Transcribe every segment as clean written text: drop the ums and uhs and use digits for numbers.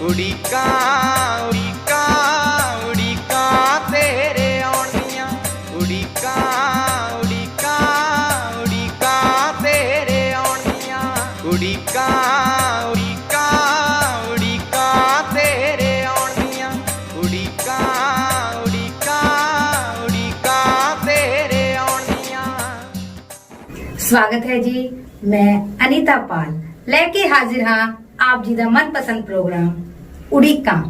उड़ीका उड़ीका उड़ीका तेरे आउण दियां उड़ीका उड़ीका उड़ीका तेरे आउण दियां उड़ीका उड़ीका उड़ीका तेरे आउण दियां उड़ीका उड़ीका उड़ीका तेरे आउण दियां। स्वागत है जी। मैं अनीता पाल लेके हाजिर हाँ ਆਪ ਜੀ ਦਾ ਮਨਪਸੰਦ ਪ੍ਰੋਗਰਾਮ ਉਡੀਕਾਂ।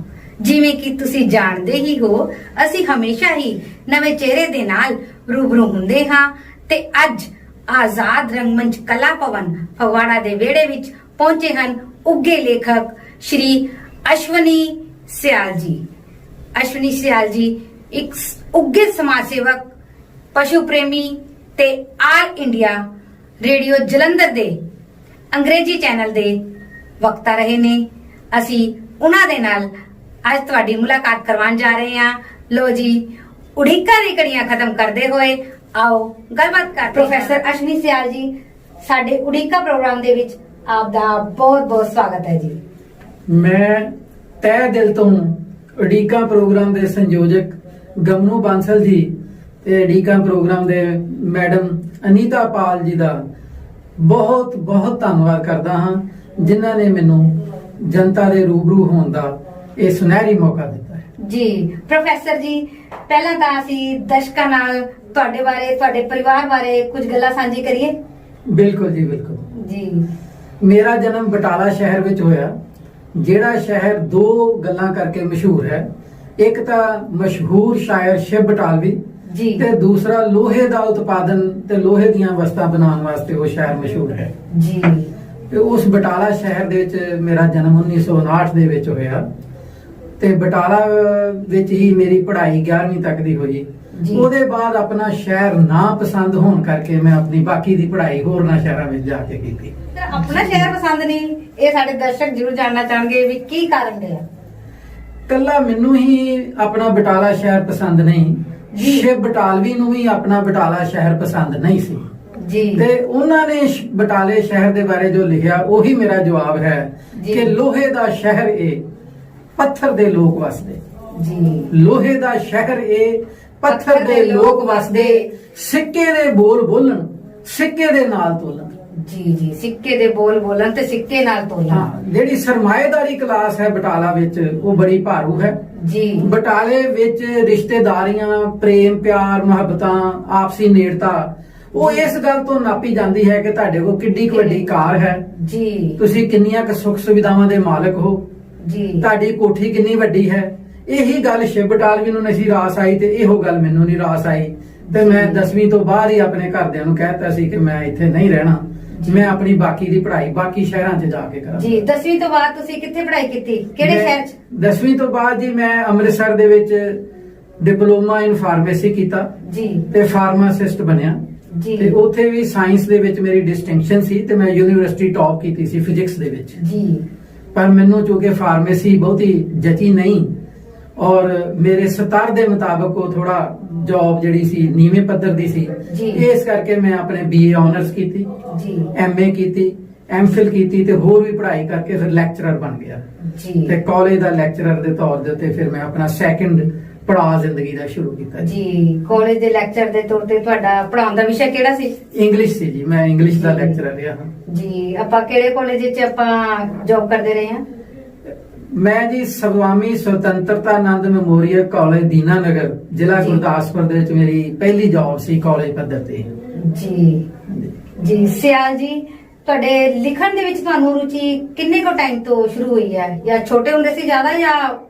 ਜਿਵੇਂ ਕਿ ਤੁਸੀਂ ਜਾਣਦੇ ਹੀ ਹੋ, ਅਸੀਂ ਹਮੇਸ਼ਾ ਹੀ ਨਵੇਂ ਚਿਹਰੇ ਦੇ ਨਾਲ ਰੂਬਰੂ ਹੁੰਦੇ ਹਾਂ ਤੇ ਅੱਜ ਆਜ਼ਾਦ ਰੰਗਮੰਚ ਕਲਾ ਭਵਨ ਫਗਵਾੜਾ ਦੇ ਵਿਹੜੇ ਵਿੱਚ ਪਹੁੰਚੇ ਹਨ ਉੱਗੇ ਲੇਖਕ ਸ਼੍ਰੀ ਅਸ਼ਵਨੀ ਸਿਆਲ ਜੀ। ਅਸ਼ਵਨੀ ਸਿਆਲ ਜੀ ਇੱਕ ਉੱਗੇ ਸਮਾਜ ਸੇਵਕ, ਪਸ਼ੂ ਪ੍ਰੇਮੀ ਤੇ ਆਲ ਇੰਡੀਆ ਰੇਡੀਓ ਜਲੰਧਰ ਦੇ ਅੰਗਰੇਜ਼ੀ ਚੈਨਲ ਦੇ ਵਕਤਾ ਰਹੇ ਨੇ। ਅਸੀਂ ਉਹਨਾਂ ਦੇ ਨਾਲ ਅੱਜ ਤੁਹਾਡੀ ਮੁਲਾਕਾਤ ਕਰਵਾਉਣ ਜਾ ਰਹੇ ਹਾਂ। ਲੋ ਜੀ, ਉਡੀਕਾਂ ਦੀ ਘੜੀਆਂ ਖਤਮ ਕਰਦੇ ਹੋਏ ਆਓ ਗੱਲਬਾਤ ਕਰਦੇ ਹਾਂ। ਪ੍ਰੋਫੈਸਰ ਅਸ਼ਵਨੀ ਸਿਆਲ ਜੀ, ਸਾਡੇ ਉਡੀਕਾਂ ਪ੍ਰੋਗਰਾਮ ਦੇ ਵਿੱਚ ਆਪ ਦਾ ਬਹੁਤ ਬਹੁਤ ਸਵਾਗਤ ਹੈ ਜੀ। ਮੈਂ ਤਹਿ ਦਿਲ ਤੋਂ ਉਡੀਕਾਂ ਪ੍ਰੋਗਰਾਮ ਦੇ ਸੰਯੋਜਕ ਗਮਨੂ ਬਾਂਸਲ ਜੀ ਤੇ ਉਡੀਕਾਂ ਪ੍ਰੋਗਰਾਮ ਦੇ ਮੈਡਮ ਅਨੀਤਾ ਪਾਲ ਜੀ ਦਾ ਬਹੁਤ ਬਹੁਤ ਧੰਨਵਾਦ ਕਰਦਾ ਹਾਂ, ਜਿਨ੍ਹਾਂ ਨੇ ਮੈਨੂੰ ਜਨਤਾ ਦੇ ਰੂਬਰੂ ਹੋਣ ਦਾ ਇਹ ਸੁਨਹਿਰੀ ਮੌਕਾ ਦਿੱਤਾ ਹੈ। ਜੀ ਪ੍ਰੋਫੈਸਰ ਜੀ, ਪਹਿਲਾਂ ਤਾਂ ਅਸੀਂ ਦਰਸ਼ਕਾਂ ਨਾਲ ਤੁਹਾਡੇ ਬਾਰੇ, ਤੁਹਾਡੇ ਪਰਿਵਾਰ ਬਾਰੇ ਕੁਝ ਗੱਲਾਂ ਸਾਂਝੀ ਕਰੀਏ। ਬਿਲਕੁਲ ਜੀ, ਬਿਲਕੁਲ ਜੀ। ਮੇਰਾ ਜਨਮ ਬਟਾਲਾ ਸ਼ਹਿਰ ਵਿੱਚ ਹੋਇਆ, ਜਿਹੜਾ ਸ਼ਹਿਰ ਦੋ ਗੱਲਾਂ ਕਰਕੇ ਮਸ਼ਹੂਰ ਹੈ। ਇੱਕ ਤਾਂ ਮਸ਼ਹੂਰ ਸ਼ਾਇਰ ਸ਼ਿਵ ਬਟਾਲਵੀ ਜੀ ਤੇ ਦੂਸਰਾ ਲੋਹੇ ਦਾ ਉਤਪਾਦਨ ਤੇ ਲੋਹੇ ਦੀਆਂ ਵਸਤਾਂ ਬਣਾਉਣ ਵਾਸਤੇ ਉਹ ਸ਼ਹਿਰ ਮਸ਼ਹੂਰ ਹੈ ਜੀ। ਤੇ ਉਸ ਬਟਾਲਾ ਸ਼ਹਿਰ ਦੇ ਵਿੱਚ ਮੇਰਾ ਜਨਮ 1959 ਦੇ ਵਿੱਚ ਹੋਇਆ ਤੇ ਬਟਾਲਾ ਵਿੱਚ ਹੀ ਮੇਰੀ ਪੜ੍ਹਾਈ 11ਵੀਂ ਤੱਕ ਦੀ ਹੋਈ। ਉਹਦੇ ਬਾਅਦ ਆਪਣਾ ਸ਼ਹਿਰ ਨਾ ਪਸੰਦ ਹੋਣ ਕਰਕੇ ਮੈਂ ਆਪਣੀ ਬਾਕੀ ਦੀ ਪੜ੍ਹਾਈ ਹੋਰਨਾਂ ਸ਼ਹਿਰਾਂ ਵਿੱਚ ਜਾ ਕੇ ਕੀਤੀ। ਆਪਣਾ ਸ਼ਹਿਰ ਪਸੰਦ ਨਹੀਂ, ਇਹ ਸਾਡੇ ਦਰਸ਼ਕ ਜ਼ਰੂਰ ਜਾਣਨਾ ਚਾਹਣਗੇ ਵੀ ਕੀ ਕਾਰਨ ਰਿਹਾ। ਕੱਲਾ ਮੈਨੂੰ ਹੀ ਆਪਣਾ ਬਟਾਲਾ ਸ਼ਹਿਰ ਪਸੰਦ ਨਹੀਂ, ਸ਼ਿਵ ਬਟਾਲਵੀ ਨੂੰ ਵੀ ਆਪਣਾ ਬਟਾਲਾ ਸ਼ਹਿਰ ਪਸੰਦ ਨਹੀਂ ਸੀ ਜੀ। ਤੇ ਉਹਨਾਂ ਨੇ ਬਟਾਲੇ ਸ਼ਹਿਰ ਦੇ ਬਾਰੇ ਜੋ ਲਿਖਿਆ ਉਹੀ ਮੇਰਾ ਜਵਾਬ ਹੈ ਕਿ ਲੋਹੇ ਦਾ ਸ਼ਹਿਰ ਇਹ, ਪੱਥਰ ਦੇ ਲੋਕ ਵਸਦੇ ਜੀ। ਲੋਹੇ ਦਾ ਸ਼ਹਿਰ ਇਹ, ਪੱਥਰ ਦੇ ਲੋਕ ਵਸਦੇ, ਸਿੱਕੇ ਦੇ ਬੋਲ ਬੋਲਣ, ਸਿੱਕੇ ਦੇ ਨਾਲ ਤੋਲਣ। ਜੀ ਜੀ, ਸਿੱਕੇ ਦੇ ਬੋਲ ਬੋਲਣ ਤੇ ਸਿੱਕੇ ਨਾਲ ਤੋਲਣ। ਹਾਂ, ਜਿਹੜੀ ਸਰਮਾਏਦਾਰੀ ਕਲਾਸ ਹੈ ਬਟਾਲਾ ਵਿੱਚ ਉਹ ਬੜੀ ਭਾਰੂ ਹੈ ਜੀ। ਬਟਾਲੇ ਵਿੱਚ ਰਿਸ਼ਤੇਦਾਰੀਆਂ, ਪ੍ਰੇਮ ਪਿਆਰ, ਮੁਹੱਬਤਾਂ, ਆਪਸੀ ਨੇੜਤਾ ਉਹ ਇਸ ਗੱਲ ਤੋਂ ਨਾਪੀ ਜਾਂਦੀ ਹੈ ਕਿ ਤੁਹਾਡੇ ਕੋਲ ਕਿੱਡੀ ਕੁ ਵੱਡੀ ਕਾਰ ਹੈ ਜੀ, ਤੁਸੀਂ ਕਿੰਨੀਆਂ ਕੁ ਸੁੱਖ ਸੁਵਿਧਾਵਾਂ ਦੇ ਮਾਲਕ ਹੋ ਜੀ, ਤੁਹਾਡੀ ਕੋਠੀ ਕਿੰਨੀ ਵੱਡੀ ਹੈ। ਇਹੀ ਗੱਲ ਸ਼ਿਵ ਬਟਾਲਵੀ ਨੂੰ ਨਹੀਂ ਰਾਸ ਆਈ ਤੇ ਇਹੋ ਗੱਲ ਮੈਨੂੰ ਨਹੀਂ ਰਾਸ ਆਈ ਤੇ ਮੈਂ 10ਵੀਂ ਤੋਂ ਬਾਅਦ ਹੀ ਆਪਣੇ ਘਰਦਿਆਂ ਨੂੰ ਕਹਿਤਾ ਸੀ ਕਿ ਮੈਂ ਇੱਥੇ ਨਹੀਂ ਰਹਿਣਾ, ਮੈਂ ਆਪਣੀ ਬਾਕੀ ਦੀ ਪੜ੍ਹਾਈ ਬਾਕੀ ਸ਼ਹਿਰਾਂ 'ਚ ਜਾ ਕੇ ਕਰਾਂ। ਜੀ। 10ਵੀਂ ਤੋਂ ਬਾਅਦ ਤੁਸੀਂ ਕਿੱਥੇ ਪੜ੍ਹਾਈ ਕੀਤੀ, ਕਿਹੜੇ ਸ਼ਹਿਰ 'ਚ? 10ਵੀਂ ਤੋਂ ਬਾਅਦ ਜੀ ਮੈਂ ਅੰਮ੍ਰਿਤਸਰ ਦੇ ਵਿੱਚ ਡਿਪਲੋਮਾ ਇਨ ਫਾਰਮੇਸੀ ਕੀਤਾ ਜੀ ਤੇ ਫਾਰਮਾਸਿਸਟ ਬਣਿਆ ਜੀ। ਤੇ ਉੱਥੇ ਵੀ ਸਾਇੰਸ ਦੇ ਵਿੱਚ ਮੇਰੀ ਡਿਸਟਿੰਕਸ਼ਨ ਸੀ ਤੇ ਮੈਂ ਯੂਨੀਵਰਸਿਟੀ ਟੌਪ ਕੀਤੀ ਸੀ ਫਿਜ਼ਿਕਸ ਦੇ ਵਿੱਚ ਜੀ। ਪਰ ਮੈਨੂੰ ਚੂੰਕਿ ਫਾਰਮੇਸੀ ਬਹੁਤੀ ਜਚੀ ਨਹੀਂ ਔਰ ਮੇਰੇ ਸਤਰ ਦੇ ਮੁਤਾਬਕ ਉਹ ਥੋੜਾ ਜੌਬ ਜਿਹੜੀ ਸੀ ਨੀਵੇਂ ਪੱਧਰ ਦੀ ਸੀ, ਇਸ ਕਰਕੇ ਮੈਂ ਆਪਣੇ BA ਆਨਰਸ ਕੀਤੀ ਜੀ, MA ਕੀਤੀ, MPhil ਕੀਤੀ ਤੇ ਹੋਰ ਵੀ ਪੜ੍ਹਾਈ ਕਰਕੇ ਫਿਰ ਲੈਕਚਰਰ ਬਣ ਗਿਆ ਜੀ। ਤੇ ਕਾਲਜ ਦਾ ਲੈਕਚਰਰ ਦੇ ਤੌਰ ਦੇ ਉੱਤੇ ਫਿਰ ਮੈਂ ਆਪਣਾ ਸੈਕੰਡ ਪੜਾਅ ਜ਼ਿੰਦਗੀ ਦਾ ਸ਼ੁਰੂ ਕੀਤਾ ਜੀ। ਕਾਲਜ ਦੇ ਲੈਕਚਰ ਦੇ ਤੌਰ ਤੇ ਤੁਹਾਡਾ ਪੜਾਉਣ ਦਾ ਵਿਸ਼ਾ ਕਿਹੜਾ ਸੀ? ਇੰਗਲਿਸ਼ ਸੀ ਜੀ, ਮੈਂ ਇੰਗਲਿਸ਼ ਦਾ ਲੈਕਚਰਰ ਰਿਹਾ ਹਾਂ ਜੀ। ਆਪਾਂ ਕਿਹੜੇ ਕਾਲਜ ਵਿੱਚ ਆਪਾਂ ਜੌਬ ਕਰਦੇ ਰਹੇ ਹਾਂ? ਮੈਂ ਜੀ ਸਵਾਮੀ ਸੁਤੰਤਰਤਾ ਆਨੰਦ ਮੈਮੋਰੀਅਲ ਕਾਲਜ ਦੀਨਾਨਗਰ, ਜ਼ਿਲ੍ਹਾ ਗੁਰਦਾਸਪੁਰ ਦੇ ਵਿੱਚ ਮੇਰੀ ਪਹਿਲੀ ਜੌਬ ਸੀ ਕਾਲਜ ਪੱਧਰ ਤੇ ਜੀ। ਜੀ ਸਿਆਲ ਜੀ, ਤੁਹਾਡੇ ਲਿਖਣ ਦੇ ਵਿੱਚ ਤੁਹਾਨੂੰ ਰੁਚੀ ਕਿੰਨੇ ਕੁ ਟਾਈਮ ਤੋਂ ਸ਼ੁਰੂ ਹੋਈ ਹੈ, ਜਾਂ ਛੋਟੇ ਹੁੰਦੇ ਸੀ ਜ਼ਿਆਦਾ, ਜਾਂ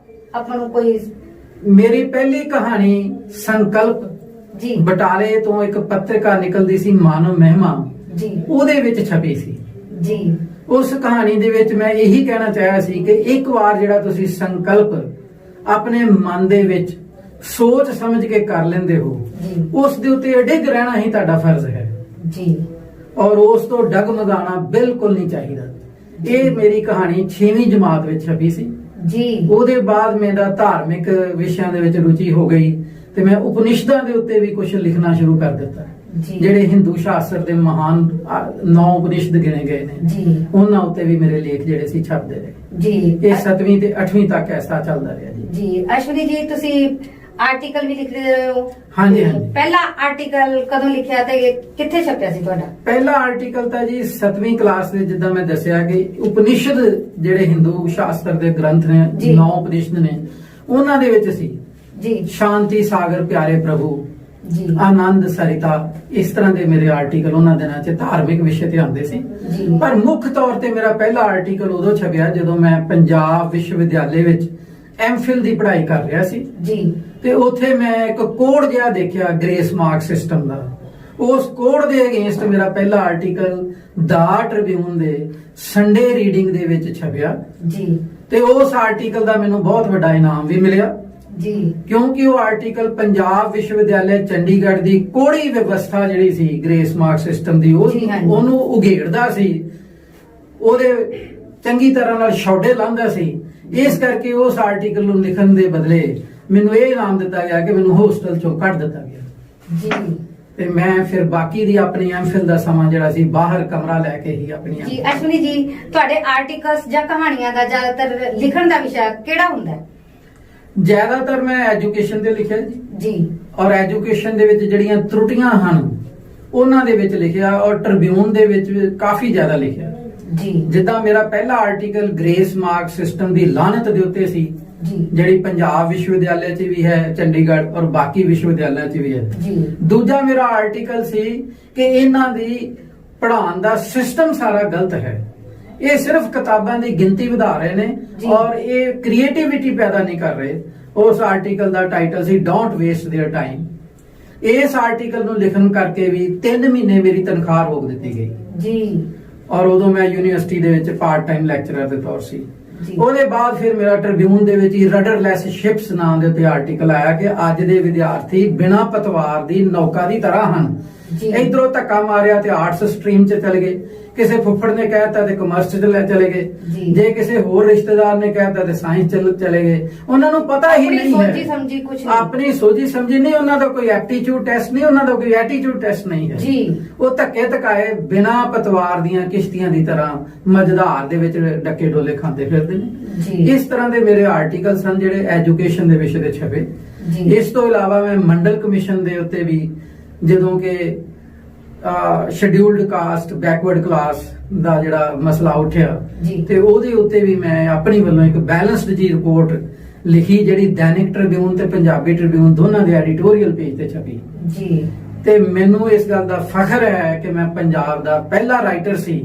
ਆਪਾਂ ਨੂੰ ਕੋਈ? ਮੇਰੀ ਪਹਿਲੀ ਕਹਾਣੀ ਸੰਕਲਪ ਜੀ ਬਟਾਲੇ ਤੋਂ ਇੱਕ ਪੱਤਰਿਕਾ ਨਿਕਲਦੀ ਸੀ ਮਾਨਵ ਮਹਿਮਾ ਜੀ, ਉਹਦੇ ਵਿੱਚ ਛਪੀ ਸੀ ਜੀ। ਉਸ ਕਹਾਣੀ ਦੇ ਵਿੱਚ ਮੈਂ ਇਹੀ ਕਹਿਣਾ ਚਾਹਿਆ ਸੀ ਕਿ ਇੱਕ ਵਾਰ ਜਿਹੜਾ ਤੁਸੀਂ ਸੰਕਲਪ ਆਪਣੇ ਮਨ ਦੇ ਵਿੱਚ ਸੋਚ ਸਮਝ ਕੇ ਕਰ ਲੈਂਦੇ ਹੋ, ਉਸ ਦੇ ਉੱਤੇ ਅਡਿੱਗ ਰਹਿਣਾ ਹੀ ਤੁਹਾਡਾ ਫਰਜ਼ ਹੈ ਜੀ, ਔਰ ਉਸ ਤੋਂ ਡਗਮਗਾਣਾ ਬਿਲਕੁਲ ਨਹੀਂ ਚਾਹੀਦਾ। ਇਹ ਮੇਰੀ ਕਹਾਣੀ 6ਵੀਂ ਜਮਾਤ ਵਿੱਚ ਛਪੀ ਸੀ ਜੀ। ਉਹਦੇ ਬਾਅਦ ਮੇਰਾ ਧਾਰਮਿਕ ਵਿਸ਼ਿਆਂ ਦੇ ਵਿੱਚ ਰੁਚੀ ਹੋ ਗਈ ਤੇ ਮੈਂ ਉਪਨਿਸ਼ਦਾਂ ਦੇ ਉੱਤੇ ਵੀ ਕੁਝ ਲਿਖਣਾ ਸ਼ੁਰੂ ਕਰ ਦਿੱਤਾ ਜੀ। ਜਿਹੜੇ ਹਿੰਦੂ ਸ਼ਾਸਤਰ ਦੇ ਮਹਾਨ 9 ਉਪਨਿਸ਼ਦ ਗਿਣੇ ਗਏ ਨੇ ਜੀ ਉਹਨਾਂ ਉੱਤੇ ਵੀ ਮੇਰੇ ਲੇਖ ਜਿਹੜੇ ਸੀ ਛਪਦੇ ਰਹੇ। ਜੀ ਇਹ 7ਵੀਂ ਤੇ 8ਵੀਂ ਤੱਕ ਐਸਾ ਚੱਲਦਾ ਰਿਹਾ ਜੀ। ਜੀ ਅਸ਼ਵਨੀ ਜੀ, ਤੁਸੀਂ ਆਰਟੀਕਲ ਵੀ ਲਿਖਦੇ ਰਹੇ ਹੋ। ਹਾਂਜੀ, ਤੇ ਹਾਂਜੀ। ਪਹਿਲਾ ਆਰਟੀਕਲ ਕਦੋਂ ਲਿਖਿਆ ਤੇ ਕਿੱਥੇ ਛਪਿਆ ਸੀ ਤੁਹਾਡਾ? ਪਹਿਲਾ ਆਰਟੀਕਲ ਤਾਂ ਜੀ 7ਵੀਂ ਕਲਾਸ ਦੇ, ਜਿੱਦਾਂ ਮੈਂ ਦੱਸਿਆ ਕਿ ਉਪਨਿਸ਼ਦ ਜਿਹੜੇ ਹਿੰਦੂ ਸ਼ਾਸਤਰ ਦੇ ਗ੍ਰੰਥ ਨੇ, ਜੀ। 9 ਉਪਨਿਸ਼ਦ ਨੇ, ਉਹਨਾਂ ਦੇ ਵਿੱਚ ਸੀ ਜੀ ਸ਼ਾਂਤੀ ਸਾਗਰ ਪਿਆਰੇ ਪ੍ਰਭੂ, ਜੀ ਆਨੰਦ ਸਰਿਤਾ, ਇਸ ਤਰ੍ਹਾਂ ਦੇ ਮੇਰੇ ਆਰਟੀਕਲ ਉਹਨਾਂ ਦਿਨਾਂ 'ਚ ਧਾਰਮਿਕ ਵਿਸ਼ੇ ਤੇ ਆਉਂਦੇ ਸੀ। ਜੀ ਪਰ ਮੁੱਖ ਤੌਰ ਤੇ ਮੇਰਾ ਪਹਿਲਾ ਆਰਟੀਕਲ ਉਦੋਂ ਛਪਿਆ ਜਦੋਂ ਮੈਂ ਪੰਜਾਬ ਵਿਸ਼ਵਵਿਦਿਆਲੇ ਵਿੱਚ ਐਮਫਿਲ ਦੀ ਪੜ੍ਹਾਈ ਕਰ ਰਿਹਾ ਸੀ। ਜੀ ਤੇ ਉੱਥੇ ਮੈਂ ਇੱਕ ਕੋਡ ਜਿਹਾ ਦੇਖਿਆ ਗ੍ਰੇਸ ਮਾਰਕ ਸਿਸਟਮ ਦਾ। ਉਸ ਕੋਡ ਦੇ ਅਗੇਂਸਟ ਮੇਰਾ ਪਹਿਲਾ ਆਰਟੀਕਲ ਦਾ ਟ੍ਰਿਬਿਊਨ ਦੇ ਸੰਡੇ ਰੀਡਿੰਗ ਦੇ ਵਿੱਚ ਛਪਿਆ ਜੀ ਤੇ ਉਸ ਆਰਟੀਕਲ ਦਾ ਮੈਨੂੰ ਬਹੁਤ ਵੱਡਾ ਇਨਾਮ ਵੀ ਮਿਲਿਆ, ਜੀ ਕਿਉਂਕਿ ਉਹ ਆਰਟੀਕਲ ਪੰਜਾਬ ਵਿਸ਼ਵਵਿਦਿਆਲੇ ਚੰਡੀਗੜ੍ਹ ਦੀ ਕੋੜੀ ਵਿਵਸਥਾ ਜਿਹੜੀ ਸੀ ਗ੍ਰੇਸ ਮਾਰਕ ਸਿਸਟਮ ਦੀ, ਜੀ ਹਾਂਜੀ। ਉਹਨੂੰ ਉਘੇੜਦਾ ਸੀ, ਉਹਦੇ ਚੰਗੀ ਤਰ੍ਹਾਂ ਨਾਲ ਛੋਡੇ ਲਾਉਂਦਾ ਸੀ। ਇਸ ਕਰਕੇ ਉਸ ਆਰਟੀਕਲ ਨੂੰ ਲਿਖਣ ਦੇ ਬਦਲੇ ਮੈਨੂੰ ਇਹ ਇਨਾਮ ਦਿੱਤਾ ਗਿਆ ਕਿ ਮੈਨੂੰ ਹੋਸਟਲ ਚੋਂ ਕੱਢ ਦਿੱਤਾ ਗਿਆ ਜੀ ਤੇ ਮੈਂ ਫਿਰ ਬਾਕੀ ਦੀ ਆਪਣੀ ਐਮਫਿਲ ਦਾ ਸਮਾਂ ਜਿਹੜਾ ਸੀ ਬਾਹਰ ਕਮਰਾ ਲੈ ਕੇ ਹੀ ਆਪਣੀਆਂ। ਜੀ ਅਸ਼ਵਨੀ ਜੀ, ਤੁਹਾਡੇ ਆਰਟੀਕਲਸ ਜਾਂ ਕਹਾਣੀਆਂ ਦਾ ਜ਼ਿਆਦਾਤਰ ਲਿਖਣ ਦਾ ਵਿਸ਼ਾ ਕਿਹੜਾ ਹੁੰਦਾ ਹੈ? ਜ਼ਿਆਦਾਤਰ ਮੈਂ ਐਜੂਕੇਸ਼ਨ ਤੇ ਲਿਖਿਆ ਜੀ, ਜੀ ਔਰ ਐਜੂਕੇਸ਼ਨ ਦੇ ਵਿੱਚ ਜਿਹੜੀਆਂ ਤਰੁੱਟੀਆਂ ਹਨ ਉਹਨਾਂ ਦੇ ਵਿੱਚ ਲਿਖਿਆ, ਔਰ ਟ੍ਰਿਬਿਊਨ ਦੇ ਵਿੱਚ ਕਾਫੀ ਜ਼ਿਆਦਾ ਲਿਖਿਆ। ਜੀ ਜਿੱਦਾਂ ਮੇਰਾ ਪਹਿਲਾ ਆਰਟੀਕਲ ਗ੍ਰੇਸ ਮਾਰਕ ਸਿਸਟਮ ਦੀ ਲਾਹਨਤ ਦੇ ਉੱਤੇ ਸੀ, ਜੀ ਜਿਹੜੀ ਪੰਜਾਬ ਵਿਸ਼ਵਵਿਦਿਆਲੇ 'ਚ ਵੀ ਹੈ ਚੰਡੀਗੜ੍ਹ ਔਰ ਬਾਕੀ ਵਿਸ਼ਵਵਿਦਿਆਲਿਆਂ 'ਚ ਵੀ ਹੈ। ਜੀ ਦੂਜਾ ਮੇਰਾ ਆਰਟੀਕਲ ਸੀ ਕਿ ਇਹਨਾਂ ਦੀ ਪੜ੍ਹਾਉਣ ਦਾ ਸਿਸਟਮ ਸਾਰਾ ਗਲਤ ਹੈ, ਇਹ ਸਿਰਫ ਕਿਤਾਬਾਂ ਦੀ ਗਿਣਤੀ ਵਧਾ ਰਹੇ ਨੇ ਜੀ। ਔਰ ਇਹ ਕ੍ਰੀਏਟੀਵਿਟੀ ਪੈਦਾ ਨਹੀਂ ਕਰ ਰਹੇ। ਉਸ ਆਰਟੀਕਲ ਦਾ ਟਾਈਟਲ ਸੀ ਡੋਂਟ ਵੇਸਟ देयर ਟਾਈਮ। ਇਸ ਆਰਟੀਕਲ ਨੂੰ ਲਿਖਣ ਕਰਕੇ ਵੀ 3 ਮਹੀਨੇ ਮੇਰੀ ਤਨਖਾਹ ਰੋਕ ਦਿੱਤੀ ਗਈ ਜੀ ਔਰ ਉਦੋਂ ਮੈਂ ਯੂਨੀਵਰਸਿਟੀ ਦੇ ਵਿੱਚ ਪਾਰਟ ਟਾਈਮ ਲੈਕਚਰਰ ਦੇ ਤੌਰ ਸੀ। ਜੀ। ਉਹਦੇ ਬਾਅਦ ਫਿਰ ਮੇਰਾ ਟ੍ਰਿਬਿਊਨ ਦੇ ਵਿੱਚ ਹੀ ਰਡਰਲੈਸ ਸ਼ਿਪਸ ਨਾਮ ਦੇ ਉੱਤੇ ਆਰਟੀਕਲ ਆਇਆ ਕਿ ਅੱਜ ਦੇ ਵਿਦਿਆਰਥੀ ਬਿਨਾਂ ਪਤਵਾਰ ਦੀ ਨੌਕਾ ਦੀ ਤਰ੍ਹਾਂ ਹਨ। ਜੀ। ਇਧਰੋਂ ਧੱਕਾ ਮਾਰਿਆ ਤੇ ਆਰਟਸ ਸਟਰੀਮ 'ਚ ਚਲੇ ਗਏ, ਕਿਸੇ ਫੁੱਫੜ ਨੇ ਕਹਿਤਾ ਤੇ ਕਮਰਸ 'ਚ ਚਲੇ ਗਏ, ਜੀ। ਜੇ ਕਿਸੇ ਹੋਰ ਰਿਸ਼ਤੇਦਾਰ ਨੇ ਕਹਿਤਾ ਤੇ ਸਾਇੰਸ 'ਚ ਚਲੇ ਗਏ। ਉਹਨਾਂ ਨੂੰ ਪਤਾ ਹੀ ਆਪਣੀ ਨਹੀਂ ਸੋਚੀ ਹੈ, ਸਮਝੀ ਕੁਛ ਨਹੀਂ। ਆਪਣੀ ਸੋਚੀ ਸਮਝੀ ਨਹੀਂ, ਉਹਨਾਂ ਦਾ ਕੋਈ ਐਪਟੀਚਿਊਡ ਟੈਸਟ ਨਹੀਂ, ਉਹਨਾਂ ਦਾ ਕੋਈ ਐਟੀਟਿਊਡ ਟੈਸਟ ਨਹੀਂ ਹੈ। ਜੀ ਉਹ ਧੱਕੇ ਧਕਾਏ ਬਿਨਾਂ ਪਤਵਾਰ ਦੀਆਂ ਕਿਸ਼ਤੀਆਂ ਦੀ ਤਰ੍ਹਾਂ ਮਝਧਾਰ ਦੇ ਵਿੱਚ ਡੱਕੇ ਡੋਲੇ ਖਾਂਦੇ ਫਿਰਦੇ ਨੇ। ਜੀ। ਇਸ ਤਰ੍ਹਾਂ ਦੇ ਮੇਰੇ ਆਰਟੀਕਲ ਸਨ ਜਿਹੜੇ ਐਜੂਕੇਸ਼ਨ ਦੇ ਵਿਸ਼ੇ ਤੇ ਛਪੇ। ਜੀ। ਇਸ ਤੋਂ ਇਲਾਵਾ ਮੈਂ ਮੰਡਲ ਕਮਿਸ਼ਨ ਦੇ ਉੱਤੇ ਵੀ, ਜਦੋਂ ਕਿ ਸ਼ੈਡਿਊਲਡ ਕਾਸਟ ਬੈਕਵਰਡ ਕਲਾਸ ਦਾ ਜਿਹੜਾ ਮਸਲਾ ਉੱਠਿਆ ਜੀ। ਤੇ ਉਹਦੇ ਉੱਤੇ ਵੀ ਮੈਂ ਆਪਣੀ ਵੱਲੋਂ ਇੱਕ ਬੈਲੈਂਸਡ ਜੀ ਰਿਪੋਰਟ ਲਿਖੀ, ਜਿਹੜੀ ਦੈਨਿਕ ਟ੍ਰਿਬਿਊਨ ਤੇ ਪੰਜਾਬੀ ਟ੍ਰਿਬਿਊਨ ਦੋਨਾਂ ਦੇ ਐਡੀਟੋਰੀਅਲ ਪੇਜ ਤੇ ਛਪੀ। ਜੀ ਤੇ ਮੈਨੂੰ ਇਸ ਗੱਲ ਦਾ ਫਖਰ ਹੈ ਕਿ ਮੈਂ ਪੰਜਾਬ ਦਾ ਪਹਿਲਾ ਰਾਈਟਰ ਸੀ